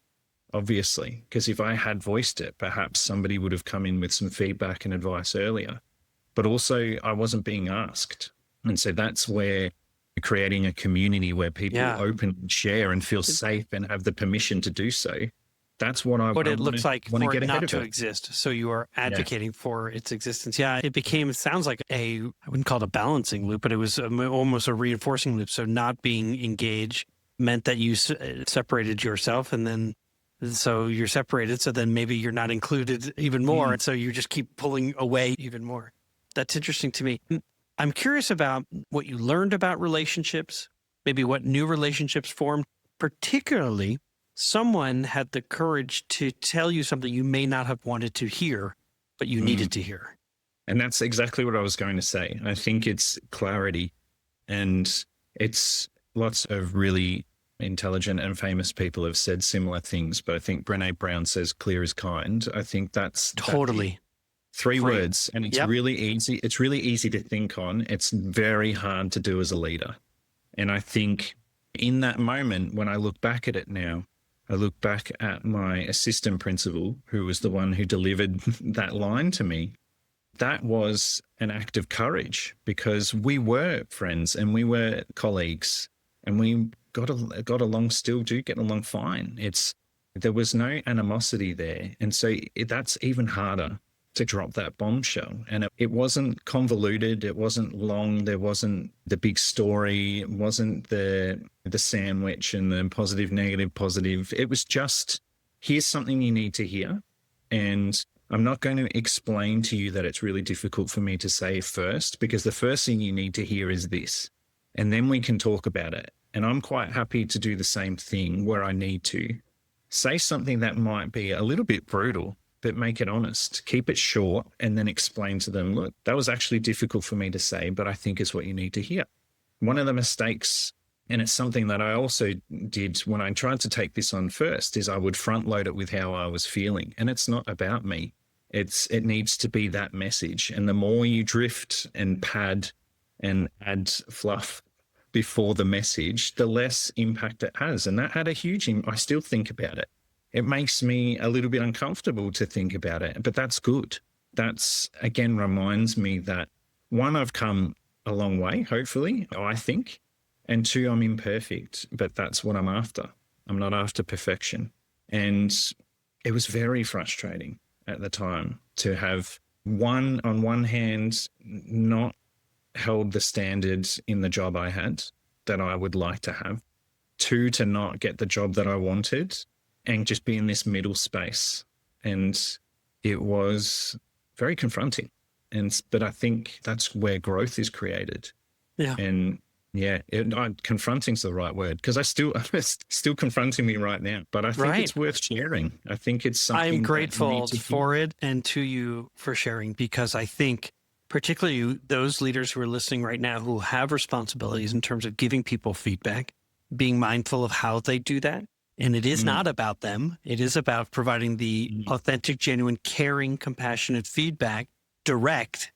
obviously, because if I had voiced it, perhaps somebody would have come in with some feedback and advice earlier, but also I wasn't being asked. And so that's where creating a community where people open and share and feel safe and have the permission to do so. That's what I want. What it looks like for it not to it. exist. So you are advocating for its existence. Yeah, it sounds like I wouldn't call it a balancing loop, but it was almost a reinforcing loop. So not being engaged meant that you separated yourself, and then so you're separated. So then maybe you're not included even more. And so you just keep pulling away even more. That's interesting to me. I'm curious about what you learned about relationships, maybe what new relationships formed, particularly someone had the courage to tell you something you may not have wanted to hear, but you needed to hear. And that's exactly what I was going to say. I think it's clarity, and it's lots of really intelligent and famous people have said similar things, but I think Brené Brown says clear is kind. I think that's totally three words, and it's really easy. It's really easy to think on. It's very hard to do as a leader. And I think in that moment, when I look back at it now, I look back at my assistant principal, who was the one who delivered that line to me. That was an act of courage, because we were friends and we were colleagues, and we got along, still do get along fine. There was no animosity there. And so that's even harder to drop that bombshell. And it wasn't convoluted. It wasn't long. There wasn't the big story. It wasn't the sandwich and the positive, negative, positive. It was just, here's something you need to hear. And I'm not going to explain to you that it's really difficult for me to say first, because the first thing you need to hear is this. And then we can talk about it. And I'm quite happy to do the same thing where I need to. Say something that might be a little bit brutal, but make it honest. Keep it short, and then explain to them, look, that was actually difficult for me to say, but I think it's what you need to hear. One of the mistakes, and it's something that I also did when I tried to take this on first, is I would front load it with how I was feeling. And it's not about me. It needs to be that message. And the more you drift and pad and add fluff before the message, the less impact it has. And that had a huge impact. I still think about it. It makes me a little bit uncomfortable to think about it, but that's good. That's, again, reminds me that, one, I've come a long way, hopefully, I think, and two, I'm imperfect, but that's what I'm after. I'm not after perfection. And it was very frustrating at the time to have, on one hand, not held the standards in the job I had that I would like to have, two, to not get the job that I wanted, and just be in this middle space. And it was very confronting. But I think that's where growth is created. Yeah. And confronting's the right word, because it's still confronting me right now. But I think it's worth sharing. I think it's something I'm grateful for it, and to you for sharing, because I think particularly those leaders who are listening right now who have responsibilities in terms of giving people feedback, being mindful of how they do that. And it is not about them. It is about providing the authentic, genuine, caring, compassionate feedback, direct,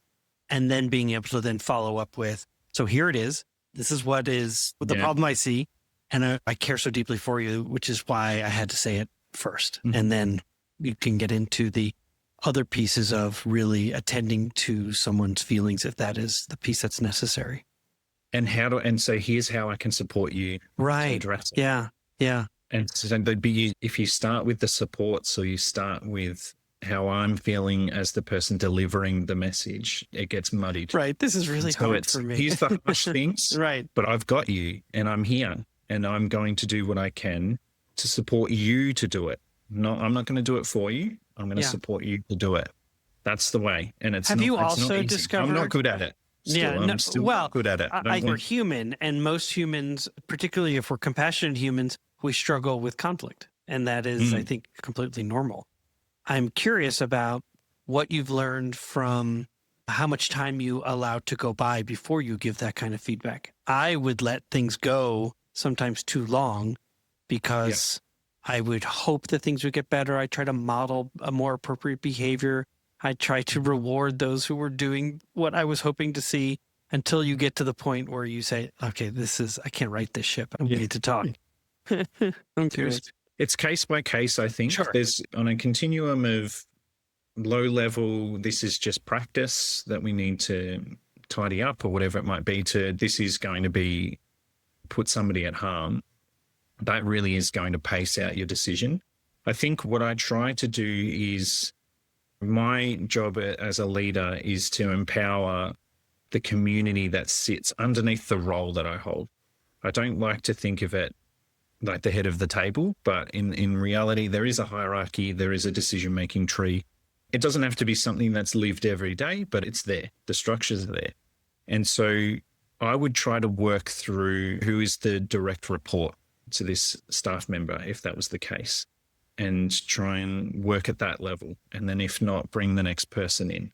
and then being able to then follow up with, so here it is. This is what is the problem I see. And I care so deeply for you, which is why I had to say it first. And then you can get into the other pieces of really attending to someone's feelings, if that is the piece that's necessary. And so here's how I can support you. Right. To address it. Yeah. Yeah. And so if you start with the supports, or you start with how I'm feeling as the person delivering the message, it gets muddied. Right. This is really So hard it's, for me. here's the harsh things, Right. but I've got you and I'm here and I'm going to do what I can to support you to do it. No, I'm not going to do it for you. I'm going to Yeah. support you to do it. That's the way. And it's Have not, you it's not also easy. discovered? I'm not good at it. Still, I'm still not good at it. We're human, and most humans, particularly if we're compassionate humans, we struggle with conflict. And that is, I think, completely normal. I'm curious about what you've learned from how much time you allow to go by before you give that kind of feedback. I would let things go sometimes too long because I would hope that things would get better. I try to model a more appropriate behavior. I try to reward those who were doing what I was hoping to see until you get to the point where you say, okay, I can't right this ship. I need to talk. I'm curious. It's case by case, I think. Sure. There's on a continuum of low level, this is just practice that we need to tidy up or whatever it might be, to this is going to be put somebody at harm. That really is going to pace out your decision. I think what I try to do is, my job as a leader is to empower the community that sits underneath the role that I hold. I don't like to think of it like the head of the table, but in reality, there is a hierarchy, there is a decision-making tree. It doesn't have to be something that's lived every day, but it's there. The structures are there. And so I would try to work through who is the direct report to this staff member, if that was the case, and try and work at that level. And then if not, bring the next person in.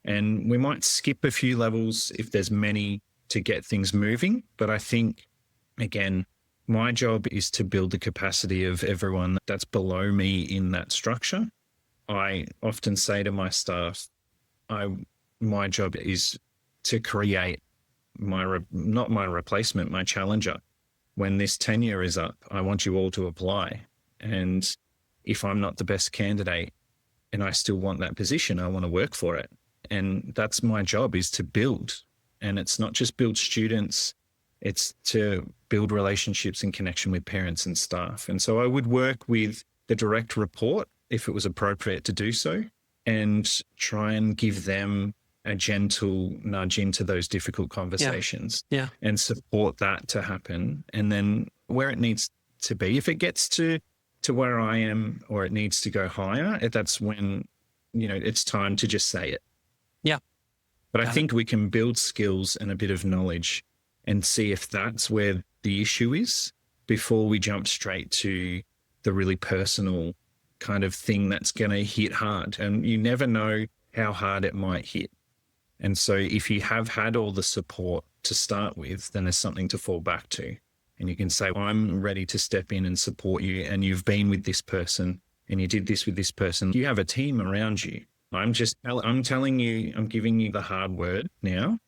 And we might skip a few levels if there's many to get things moving. But I think, again, my job is to build the capacity of everyone that's below me in that structure. I often say to my staff, my job is to create not my replacement, my challenger. When this tenure is up, I want you all to apply. And if I'm not the best candidate and I still want that position, I want to work for it. And that's my job, is to build. And it's not just build students, it's to build relationships and connection with parents and staff. And so I would work with the direct report, if it was appropriate to do so, and try and give them a gentle nudge into those difficult conversations and support that to happen. And then where it needs to be, if it gets to where I am or it needs to go higher, that's when, it's time to just say it. Yeah. But I think we can build skills and a bit of knowledge and see if that's where the issue is before we jump straight to the really personal kind of thing that's going to hit hard. And you never know how hard it might hit. And so if you have had all the support to start with, then there's something to fall back to. And you can say, well, I'm ready to step in and support you. And you've been with this person and you did this with this person. You have a team around you. I'm telling you, I'm giving you the hard word now,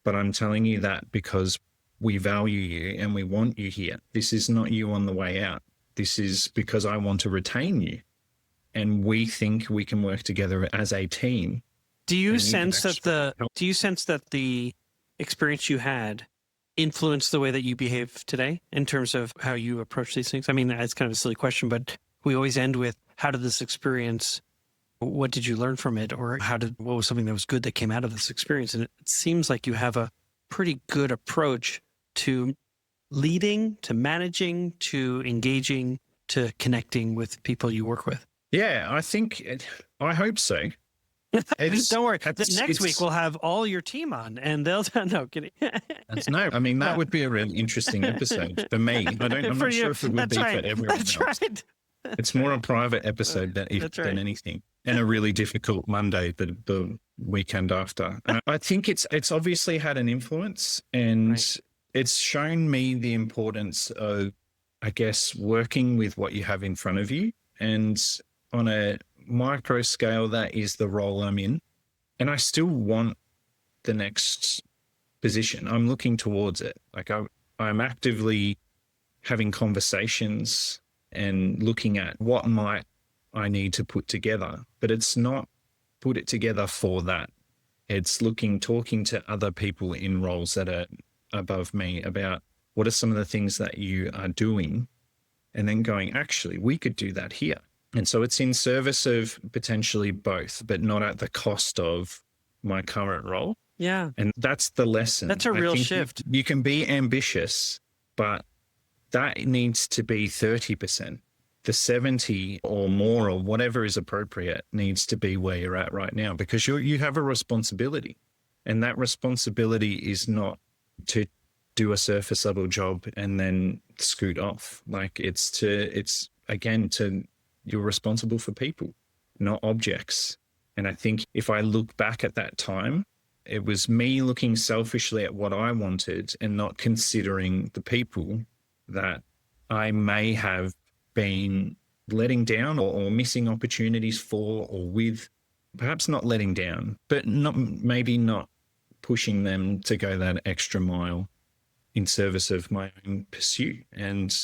but I'm telling you that because we value you and we want you here. This is not you on the way out. This is because I want to retain you. And we think we can work together as a team. Do you sense that the experience you had influenced the way that you behave today in terms of how you approach these things? I mean, it's kind of a silly question, but we always end with, how did this experience, what did you learn from it? Or what was something that was good that came out of this experience? And it seems like you have a pretty good approach to leading, to managing, to engaging, to connecting with people you work with. Yeah, I hope so. Don't worry. Next week we'll have all your team on, and they'll no kidding. That would be a really interesting episode for me. I'm not sure if it would be for everyone else. Right. It's more a private episode than anything, and a really difficult Monday, the weekend after. I think it's obviously had an influence, and it's shown me the importance of, I guess, working with what you have in front of you, and on a micro scale, that is the role I'm in. And I still want the next position. I'm looking towards it. Like I'm actively having conversations and looking at what might I need to put together, but it's not put it together for that. It's talking to other people in roles that are above me about what are some of the things that you are doing, and then going, actually, we could do that here. And so it's in service of potentially both, but not at the cost of my current role. Yeah. And that's the lesson. That's a I real think shift. You can be ambitious, but that needs to be 30%. The 70 or more or whatever is appropriate needs to be where you're at right now, because you have a responsibility. And that responsibility is not to do a surface level job and then scoot off. Like it's again, you're responsible for people, not objects. And I think if I look back at that time, it was me looking selfishly at what I wanted and not considering the people that I may have been letting down or missing opportunities for or with. Perhaps not letting down, but maybe not pushing them to go that extra mile in service of my own pursuit. And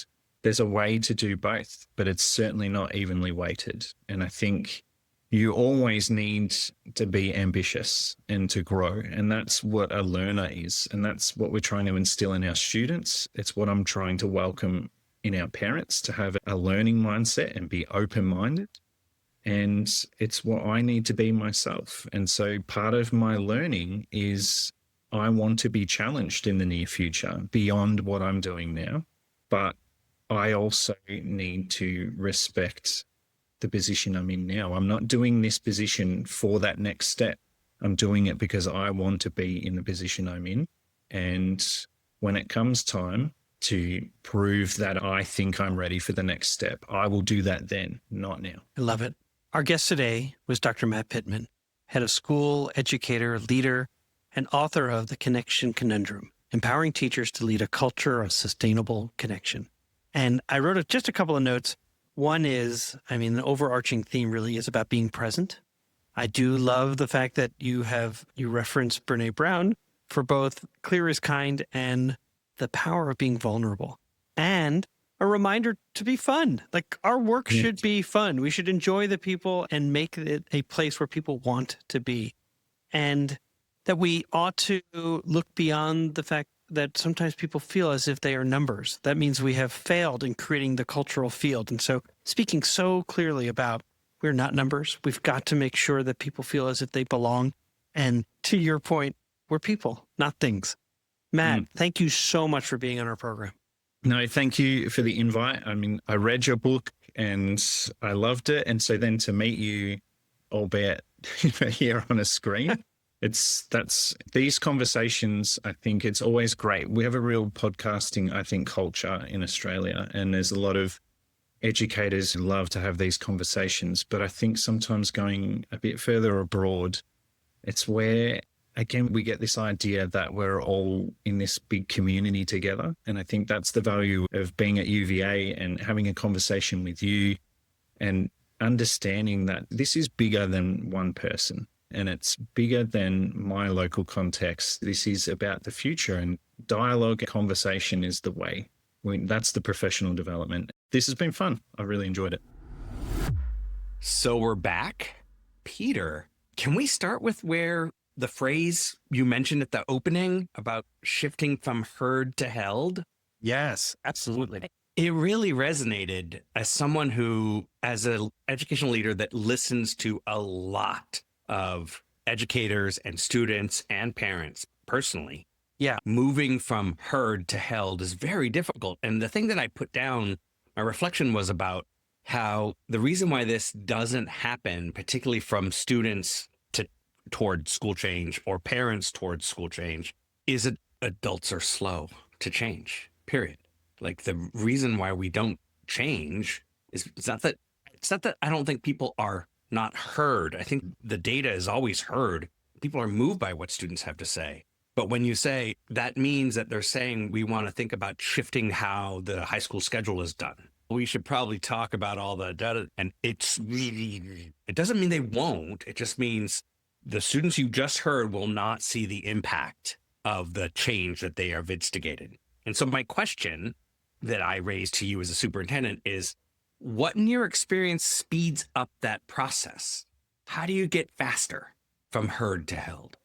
there's a way to do both, but it's certainly not evenly weighted. And I think you always need to be ambitious and to grow. And that's what a learner is. And that's what we're trying to instill in our students. It's what I'm trying to welcome in our parents, to have a learning mindset and be open-minded. And it's what I need to be myself. And so part of my learning is I want to be challenged in the near future beyond what I'm doing now. But I also need to respect the position I'm in now. I'm not doing this position for that next step. I'm doing it because I want to be in the position I'm in. And when it comes time to prove that I think I'm ready for the next step, I will do that then, not now. I love it. Our guest today was Dr. Matt Pitman, head of school, educator, leader, and author of The Connection Conundrum, empowering teachers to lead a culture of sustainable connection. And I wrote just a couple of notes. One is, the overarching theme really is about being present. I do love the fact that you reference Brene Brown for both Clear is Kind and the power of being vulnerable. And a reminder to be fun. Like, our work should be fun. We should enjoy the people and make it a place where people want to be. And that we ought to look beyond the fact that sometimes people feel as if they are numbers. That means we have failed in creating the cultural field. And so speaking so clearly about we're not numbers, we've got to make sure that people feel as if they belong. And to your point, we're people, not things. Matt, thank you so much for being on our program. No, thank you for the invite. I read your book and I loved it. And so then to meet you, albeit here on a screen, these conversations, I think it's always great. We have a real podcasting, I think, culture in Australia, and there's a lot of educators who love to have these conversations. But I think sometimes going a bit further abroad, it's where, again, we get this idea that we're all in this big community together. And I think that's the value of being at UVA and having a conversation with you and understanding that this is bigger than one person and it's bigger than my local context. This is about the future, and dialogue, conversation is the way. That's the professional development. This has been fun. I really enjoyed it. So we're back. Peter, can we start with where the phrase you mentioned at the opening about shifting from herd to held? Yes, absolutely. It really resonated as someone who, as an educational leader that listens to a lot of educators and students and parents personally. Yeah. Moving from herd to held is very difficult. And the thing that I put down, my reflection was about how the reason why this doesn't happen, particularly from students toward school change or parents towards school change, is that adults are slow to change, period. Like, the reason why we don't change is it's not that I don't think people are not heard. I think the data is always heard. People are moved by what students have to say. But when you say that, means that they're saying we want to think about shifting how the high school schedule is done. We should probably talk about all the data. And it doesn't mean they won't. It just means the students you just heard will not see the impact of the change that they have instigated. And so my question that I raised to you as a superintendent is, what in your experience speeds up that process? How do you get faster from herd to held?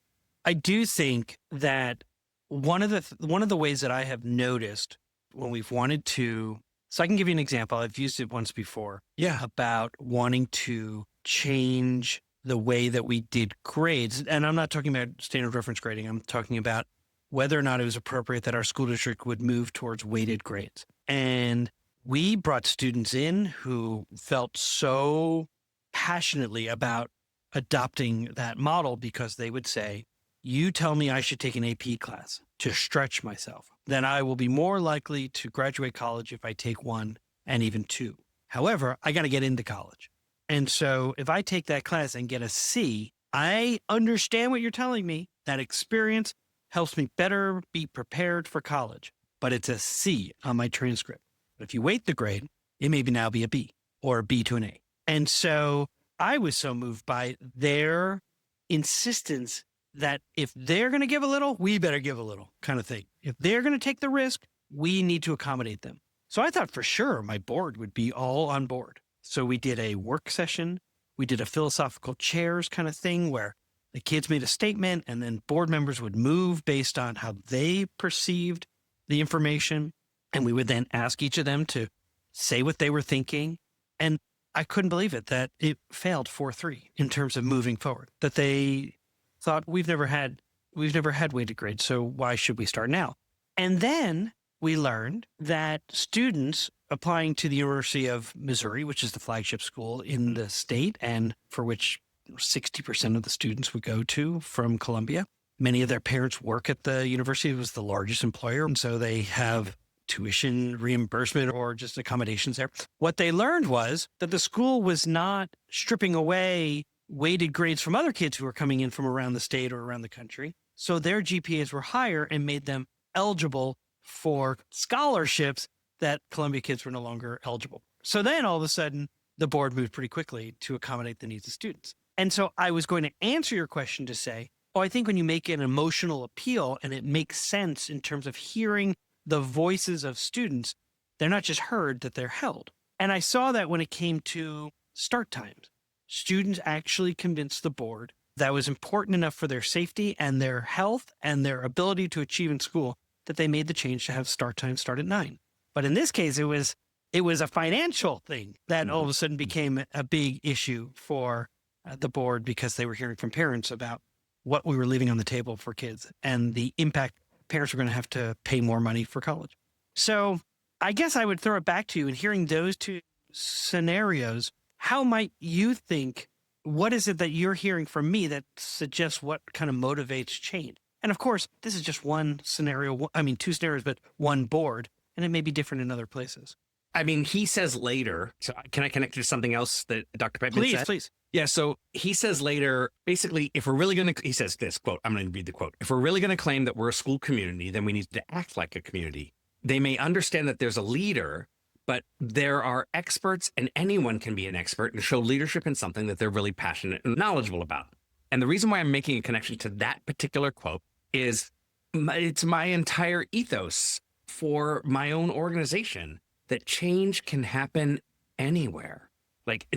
I do think that one of the ways that I have noticed when we've wanted to So I can give you an example. I've used it once before. Yeah. About wanting to change the way that we did grades. And I'm not talking about standard reference grading. I'm talking about whether or not it was appropriate that our school district would move towards weighted grades. And we brought students in who felt so passionately about adopting that model because they would say, you tell me I should take an AP class to stretch myself, then I will be more likely to graduate college if I take one and even two. However, I got to get into college. And so if I take that class and get a C, I understand what you're telling me. That experience helps me better be prepared for college, but it's a C on my transcript. But if you weight the grade, it may now be a B or a B to an A. And so I was so moved by their insistence that if they're going to give a little, we better give a little kind of thing. If they're going to take the risk, we need to accommodate them. So I thought for sure my board would be all on board. So we did a work session. We did a philosophical chairs kind of thing where the kids made a statement and then board members would move based on how they perceived the information. And we would then ask each of them to say what they were thinking. And I couldn't believe it that it failed 4-3 in terms of moving forward, that they thought we've never had weighted grades, so why should we start now? And then we learned that students applying to the University of Missouri, which is the flagship school in the state and for which 60% of the students would go to from Columbia, many of their parents work at the university. It was the largest employer, and so they have tuition reimbursement or just accommodations there. What they learned was that the school was not stripping away weighted grades from other kids who were coming in from around the state or around the country. So their GPAs were higher and made them eligible for scholarships that Columbia kids were no longer eligible. So then all of a sudden, the board moved pretty quickly to accommodate the needs of students. And so I was going to answer your question to say, I think when you make an emotional appeal and it makes sense in terms of hearing the voices of students, they're not just heard, that they're held. And I saw that when it came to start times. Students actually convinced the board that was important enough for their safety and their health and their ability to achieve in school that they made the change to have start time start at 9. But in this case, it was a financial thing that all of a sudden became a big issue for the board because they were hearing from parents about what we were leaving on the table for kids and the impact parents were going to have to pay more money for college. So I guess I would throw it back to you, and hearing those two scenarios, how might you think, what is it that you're hearing from me that suggests what kind of motivates change? And of course, this is just one scenario. I mean, two scenarios, but one board, and it may be different in other places. I mean, he says later, so can I connect to something else that Dr. Pitman said? Please. Yeah, so he says later, basically, if we're really going to, he says this quote, I'm going to read the quote. If we're really going to claim that we're a school community, then we need to act like a community. They may understand that there's a leader, but there are experts and anyone can be an expert and show leadership in something that they're really passionate and knowledgeable about. And the reason why I'm making a connection to that particular quote is it's my entire ethos for my own organization that change can happen anywhere. Like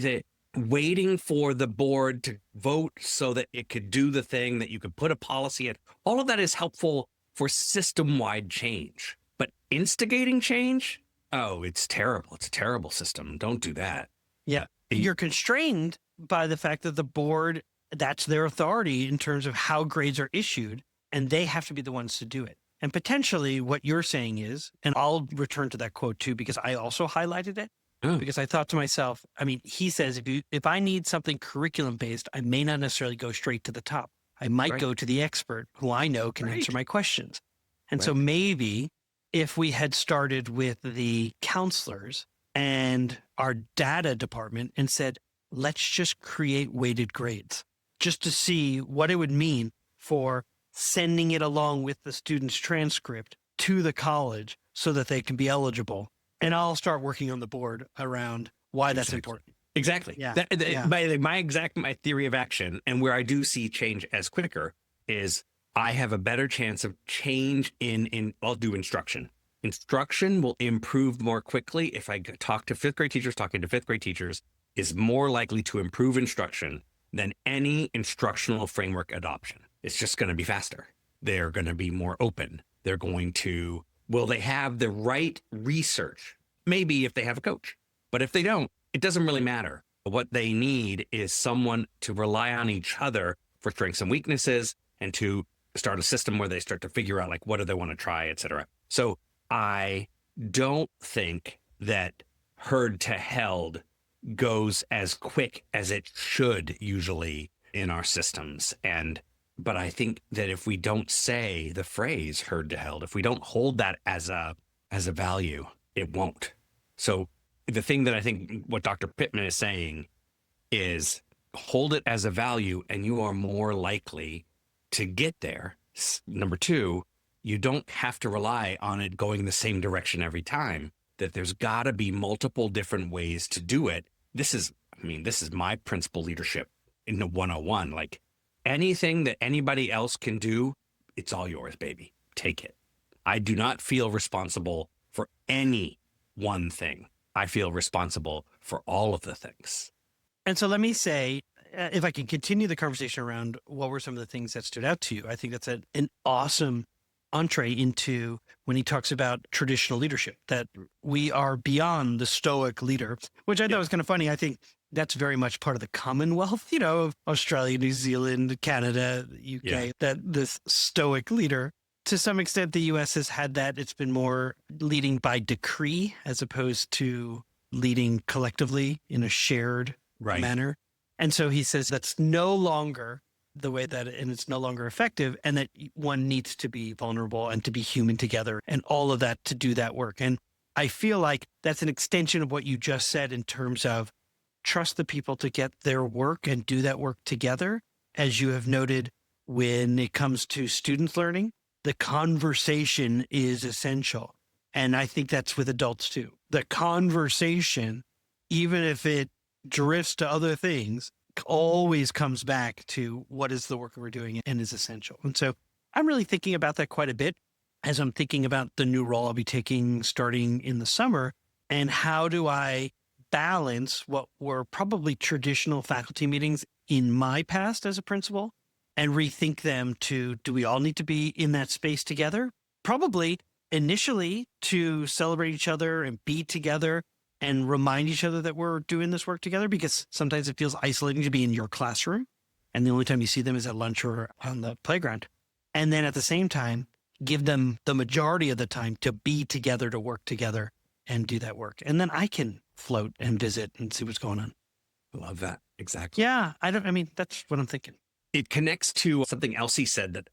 waiting for the board to vote so that it could do the thing, that you could put a policy in, all of that is helpful for system-wide change. But instigating change, oh, it's terrible. It's a terrible system. Don't do that. Yeah. You're constrained by the fact that the board, that's their authority in terms of how grades are issued, and they have to be the ones to do it. And potentially what you're saying is, and I'll return to that quote too, because I also highlighted it, because I thought to myself, I mean, he says, if I need something curriculum-based, I may not necessarily go straight to the top. I might go to the expert who I know can answer my questions. And so maybe if we had started with the counselors and our data department and said, let's just create weighted grades just to see what it would mean for sending it along with the student's transcript to the college so that they can be eligible. And I'll start working on the board around why that's important. Exactly. Yeah. My theory of action, and where I do see change as quicker, is I have a better chance of change I'll do instruction. Instruction will improve more quickly if I talk to fifth grade teachers. Talking to fifth grade teachers is more likely to improve instruction than any instructional framework adoption. It's just going to be faster. They're going to be more open. Will they have the right research Maybe if they have a coach. But if they don't, it doesn't really matter. What they need is someone to rely on each other for strengths and weaknesses and to start a system where they start to figure out like what do they want to try, et cetera. So I don't think that herd to held goes as quick as it should usually in our systems. But I think that if we don't say the phrase herd to held, if we don't hold that as a value, it won't. So the thing that I think what Dr. Pitman is saying is hold it as a value and you are more likely to get there. Number two, you don't have to rely on it going the same direction every time, that there's got to be multiple different ways to do it. This is my principal leadership in the 101. Like anything that anybody else can do, it's all yours, baby. Take it. I do not feel responsible for any one thing. I feel responsible for all of the things. And so let me say, if I can continue the conversation around what were some of the things that stood out to you, I think that's an awesome entree into when he talks about traditional leadership, that we are beyond the stoic leader, which I thought was kind of funny. I think that's very much part of the Commonwealth, of Australia, New Zealand, Canada, UK, that this stoic leader. To some extent, the US has had that. It's been more leading by decree as opposed to leading collectively in a shared manner. And so he says that's no longer the way that, and it's no longer effective, and that one needs to be vulnerable and to be human together and all of that to do that work. And I feel like that's an extension of what you just said in terms of trust the people to get their work and do that work together. As you have noted, when it comes to students learning, the conversation is essential. And I think that's with adults too. The conversation, even if it drifts to other things, always comes back to what is the work we're doing and is essential. And so I'm really thinking about that quite a bit as I'm thinking about the new role I'll be taking starting in the summer. And how do I balance what were probably traditional faculty meetings in my past as a principal and rethink them to, do we all need to be in that space together? Probably initially to celebrate each other and be together and remind each other that we're doing this work together, because sometimes it feels isolating to be in your classroom and the only time you see them is at lunch or on the playground. And then at the same time, give them the majority of the time to be together, to work together and do that work. And then I can float and visit and see what's going on. Love that. Exactly. Yeah. That's what I'm thinking. It connects to something else he said that,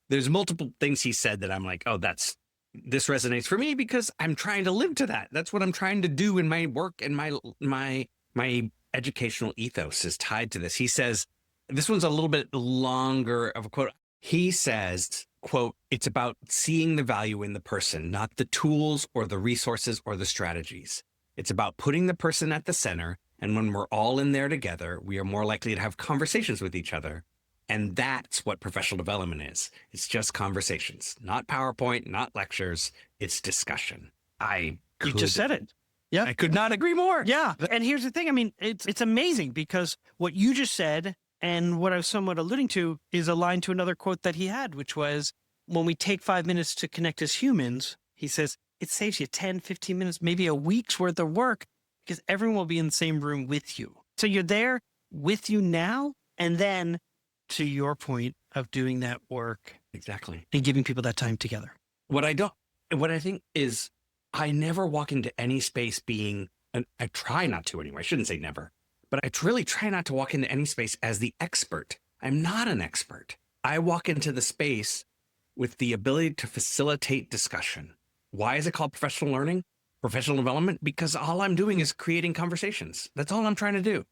there's multiple things he said that I'm like, oh, this resonates for me because I'm trying to live to that. That's what I'm trying to do in my work, and my educational ethos is tied to this. He says, this one's a little bit longer of a quote. He says, quote, it's about seeing the value in the person, not the tools or the resources or the strategies. It's about putting the person at the center. And when we're all in there together, we are more likely to have conversations with each other. And that's what professional development is. It's just conversations, not PowerPoint, not lectures. It's discussion. You just said it. Yeah. I could not agree more. Yeah. And here's the thing. It's amazing because what you just said and what I was somewhat alluding to is aligned to another quote that he had, which was, when we take 5 minutes to connect as humans, he says, it saves you 10, 15 minutes, maybe a week's worth of work, because everyone will be in the same room with you. So you're there with you now. And then to your point of doing that work. Exactly. And giving people that time together. What I think is I never walk into any space and I try not to anyway. I shouldn't say never, but I really try not to walk into any space as the expert. I'm not an expert. I walk into the space with the ability to facilitate discussion. Why is it called professional learning? Professional development? Because all I'm doing is creating conversations. That's all I'm trying to do.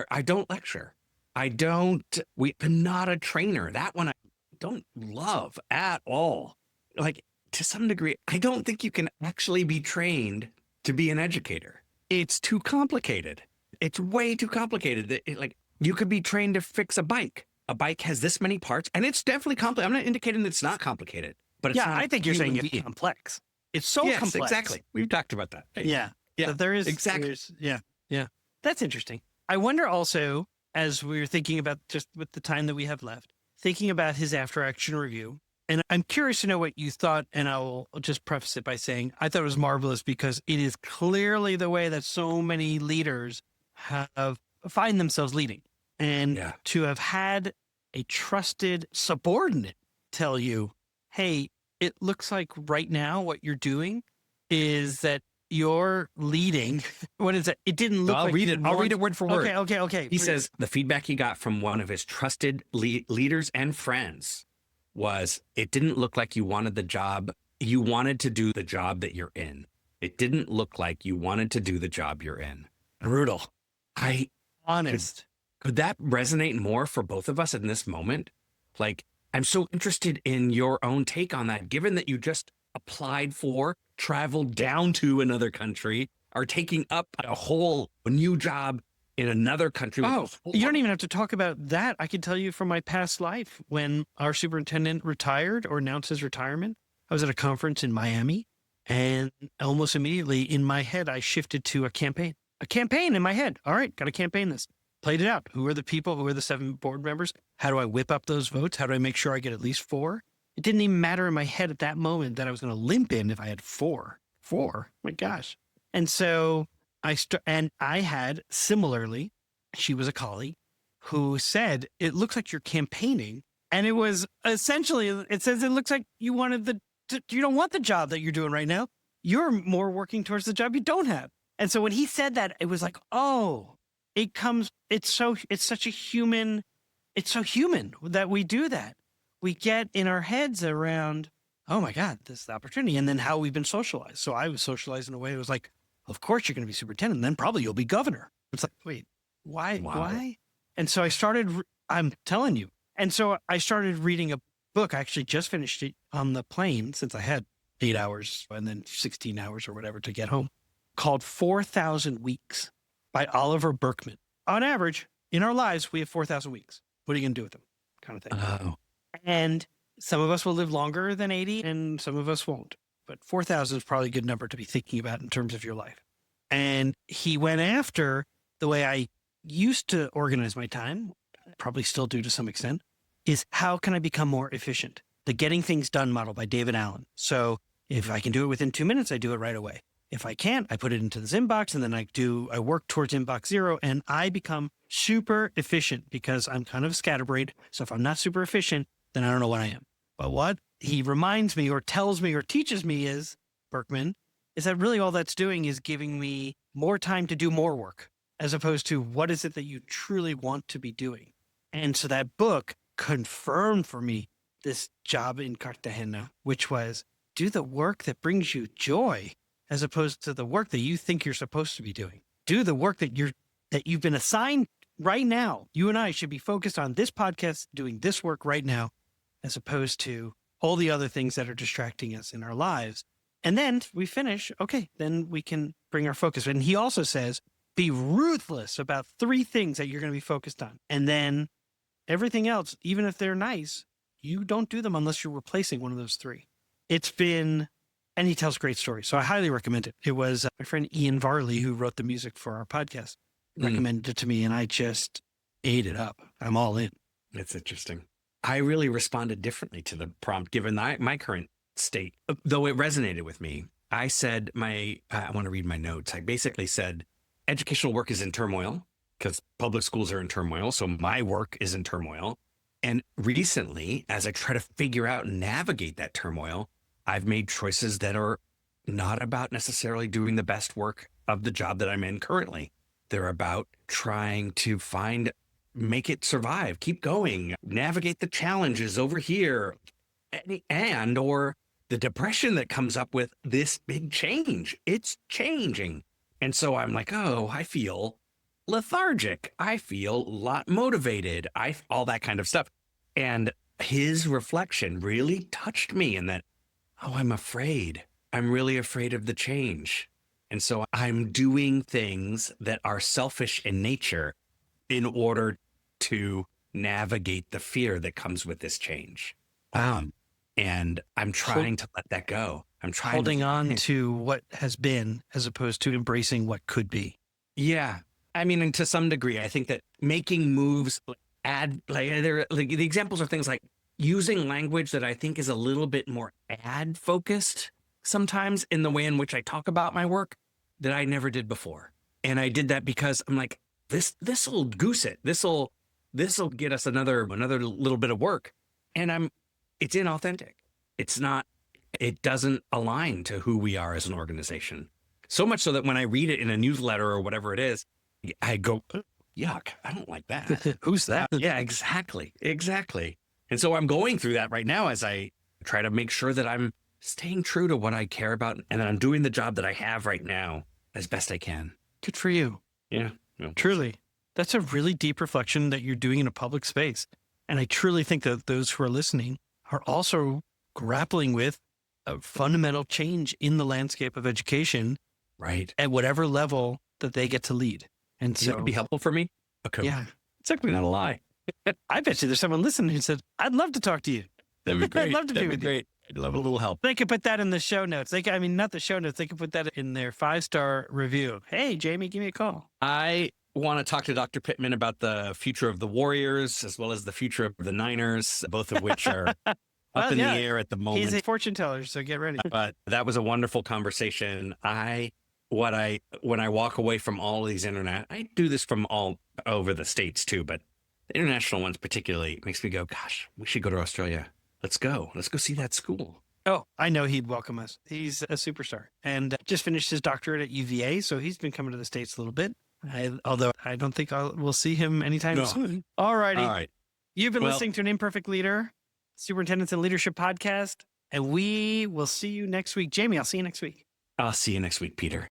I don't lecture. I'm not a trainer. That one I don't love at all. Like, to some degree, I don't think you can actually be trained to be an educator. It's too complicated. It's way too complicated. You could be trained to fix a bike. A bike has this many parts, and it's definitely complicated. I'm not indicating that it's not complicated, but it's not. I think you're saying it's complex. It's so complex. Exactly. We've talked about that. Yeah. Yeah. There is exactly. Yeah. That's interesting. I wonder also, as we were thinking about just with the time that we have left, thinking about his after action review And I'm curious to know what you thought, and I will just preface it by saying I thought it was marvelous because it is clearly the way that so many leaders have find themselves leading. And to have had a trusted subordinate tell you, hey, it looks like right now what you're doing is that you're leading. What is it? It didn't look like read it. I'll read it word for word. Okay. He says the feedback he got from one of his trusted leaders and friends was, it didn't look like you wanted the job. You wanted to do the job that you're in. It didn't look like you wanted to do the job you're in. Brutal. Honest. Could that resonate more for both of us in this moment? Like, I'm so interested in your own take on that, given that you just applied for, traveled down to another country, are taking up a whole new job in another country. Oh, you don't even have to talk about that. I can tell you from my past life, when our superintendent retired or announced his retirement, I was at a conference in Miami, and almost immediately in my head, I shifted to a campaign in my head. All right, got to campaign this. Played it out. Who are the people? Who are the 7 board members? How do I whip up those votes? How do I make sure I get at least 4? It didn't even matter in my head at that moment that I was going to limp in if I had 4. 4. My gosh. And so I had similarly, she was a colleague who said, it looks like you're campaigning. And it was essentially, it says, it looks like you you don't want the job that you're doing right now. You're more working towards the job you don't have. And so when he said that, it was like, oh, it's so human that we do that. We get in our heads around, oh my God, this is the opportunity. And then how we've been socialized. So I was socialized in a way, it was like, of course you're going to be superintendent, then probably you'll be governor. It's like, wait, why? Wow. Why? And so I'm telling you. And so I started reading a book. I actually just finished it on the plane, since I had 8 hours and then 16 hours or whatever to get home, called 4,000 Weeks by Oliver Berkman. On average, in our lives, we have 4,000 weeks. What are you going to do with them? Kind of thing. Oh. And some of us will live longer than 80 and some of us won't. But 4,000 is probably a good number to be thinking about in terms of your life. And he went after the way I used to organize my time, probably still do to some extent, is how can I become more efficient? The getting things done model by David Allen. So if I can do it within 2 minutes, I do it right away. If I can't, I put it into this inbox and then I work towards inbox 0 and I become super efficient because I'm kind of scatterbrained. So if I'm not super efficient, then I don't know what I am. But what he reminds me or tells me or teaches me is, Berkman, is that really all that's doing is giving me more time to do more work, as opposed to what is it that you truly want to be doing. And so that book confirmed for me this job in Cartagena, which was do the work that brings you joy, as opposed to the work that you think you're supposed to be doing. Do the work that you've been assigned right now. You and I should be focused on this podcast, doing this work right now, as opposed to all the other things that are distracting us in our lives. And then we finish, okay, then we can bring our focus. And he also says, be ruthless about 3 things that you're going to be focused on. And then everything else, even if they're nice, you don't do them unless you're replacing one of those 3. It's been, and he tells great stories. So I highly recommend it. It was my friend Ian Varley, who wrote the music for our podcast, recommended it to me, and I just ate it up. I'm all in. It's interesting. I really responded differently to the prompt given my current state, though it resonated with me. I said I want to read my notes. I basically said educational work is in turmoil because public schools are in turmoil. So my work is in turmoil. And recently, as I try to figure out and navigate that turmoil, I've made choices that are not about necessarily doing the best work of the job that I'm in currently. They're about trying to make it survive, keep going, navigate the challenges over here, or the depression that comes up with this big change. It's changing. And so I'm like, oh, I feel lethargic. I feel not motivated. All that kind of stuff. And his reflection really touched me in that, oh, I'm afraid. I'm really afraid of the change. And so I'm doing things that are selfish in nature in order to navigate the fear that comes with this change. And I'm trying to let that go. I'm trying holding on to what has been as opposed to embracing what could be. Yeah. I mean, and to some degree, I think that making moves the examples are things like using language that I think is a little bit more ad focused sometimes in the way in which I talk about my work that I never did before. And I did that because I'm like, this'll goose it. This'll get us another little bit of work. And it's inauthentic. It doesn't align to who we are as an organization. So much so that when I read it in a newsletter or whatever it is, I go, yuck, I don't like that. Who's that? Yeah, exactly. And so I'm going through that right now as I try to make sure that I'm staying true to what I care about and that I'm doing the job that I have right now as best I can. Good for you. Yeah. No. Truly. That's a really deep reflection that you're doing in a public space. And I truly think that those who are listening are also grappling with a fundamental change in the landscape of education Right. at whatever level that they get to lead. And So it so, would be helpful for me. A coach. yeah, It's actually not a lie. I bet you there's someone listening who said, I'd love to talk to you. That'd be great. I'd love to be That'd with you. great. I'd love a little help. They could put that in the show notes. Not the show notes. They could put that in their 5-star review. Hey, Jamie, give me a call. I want to talk to Dr. Pitman about the future of the Warriors as well as the future of the Niners, both of which are up Well, in yeah. the air at the moment. He's a fortune teller, so get ready. But that was a wonderful conversation. When I walk away from all of these internet, I do this from all over the States too, but the international ones particularly makes me go, gosh, we should go to Australia. Let's go see that school. Oh, I know he'd welcome us. He's a superstar and just finished his doctorate at UVA, so he's been coming to the States a little bit. Although I don't think we'll see him anytime No. soon. All righty. All right. You've been Well- listening to an Imperfect Leader, Superintendents and Leadership podcast, and we will see you next week. Jamie, I'll see you next week. I'll see you next week, Peter.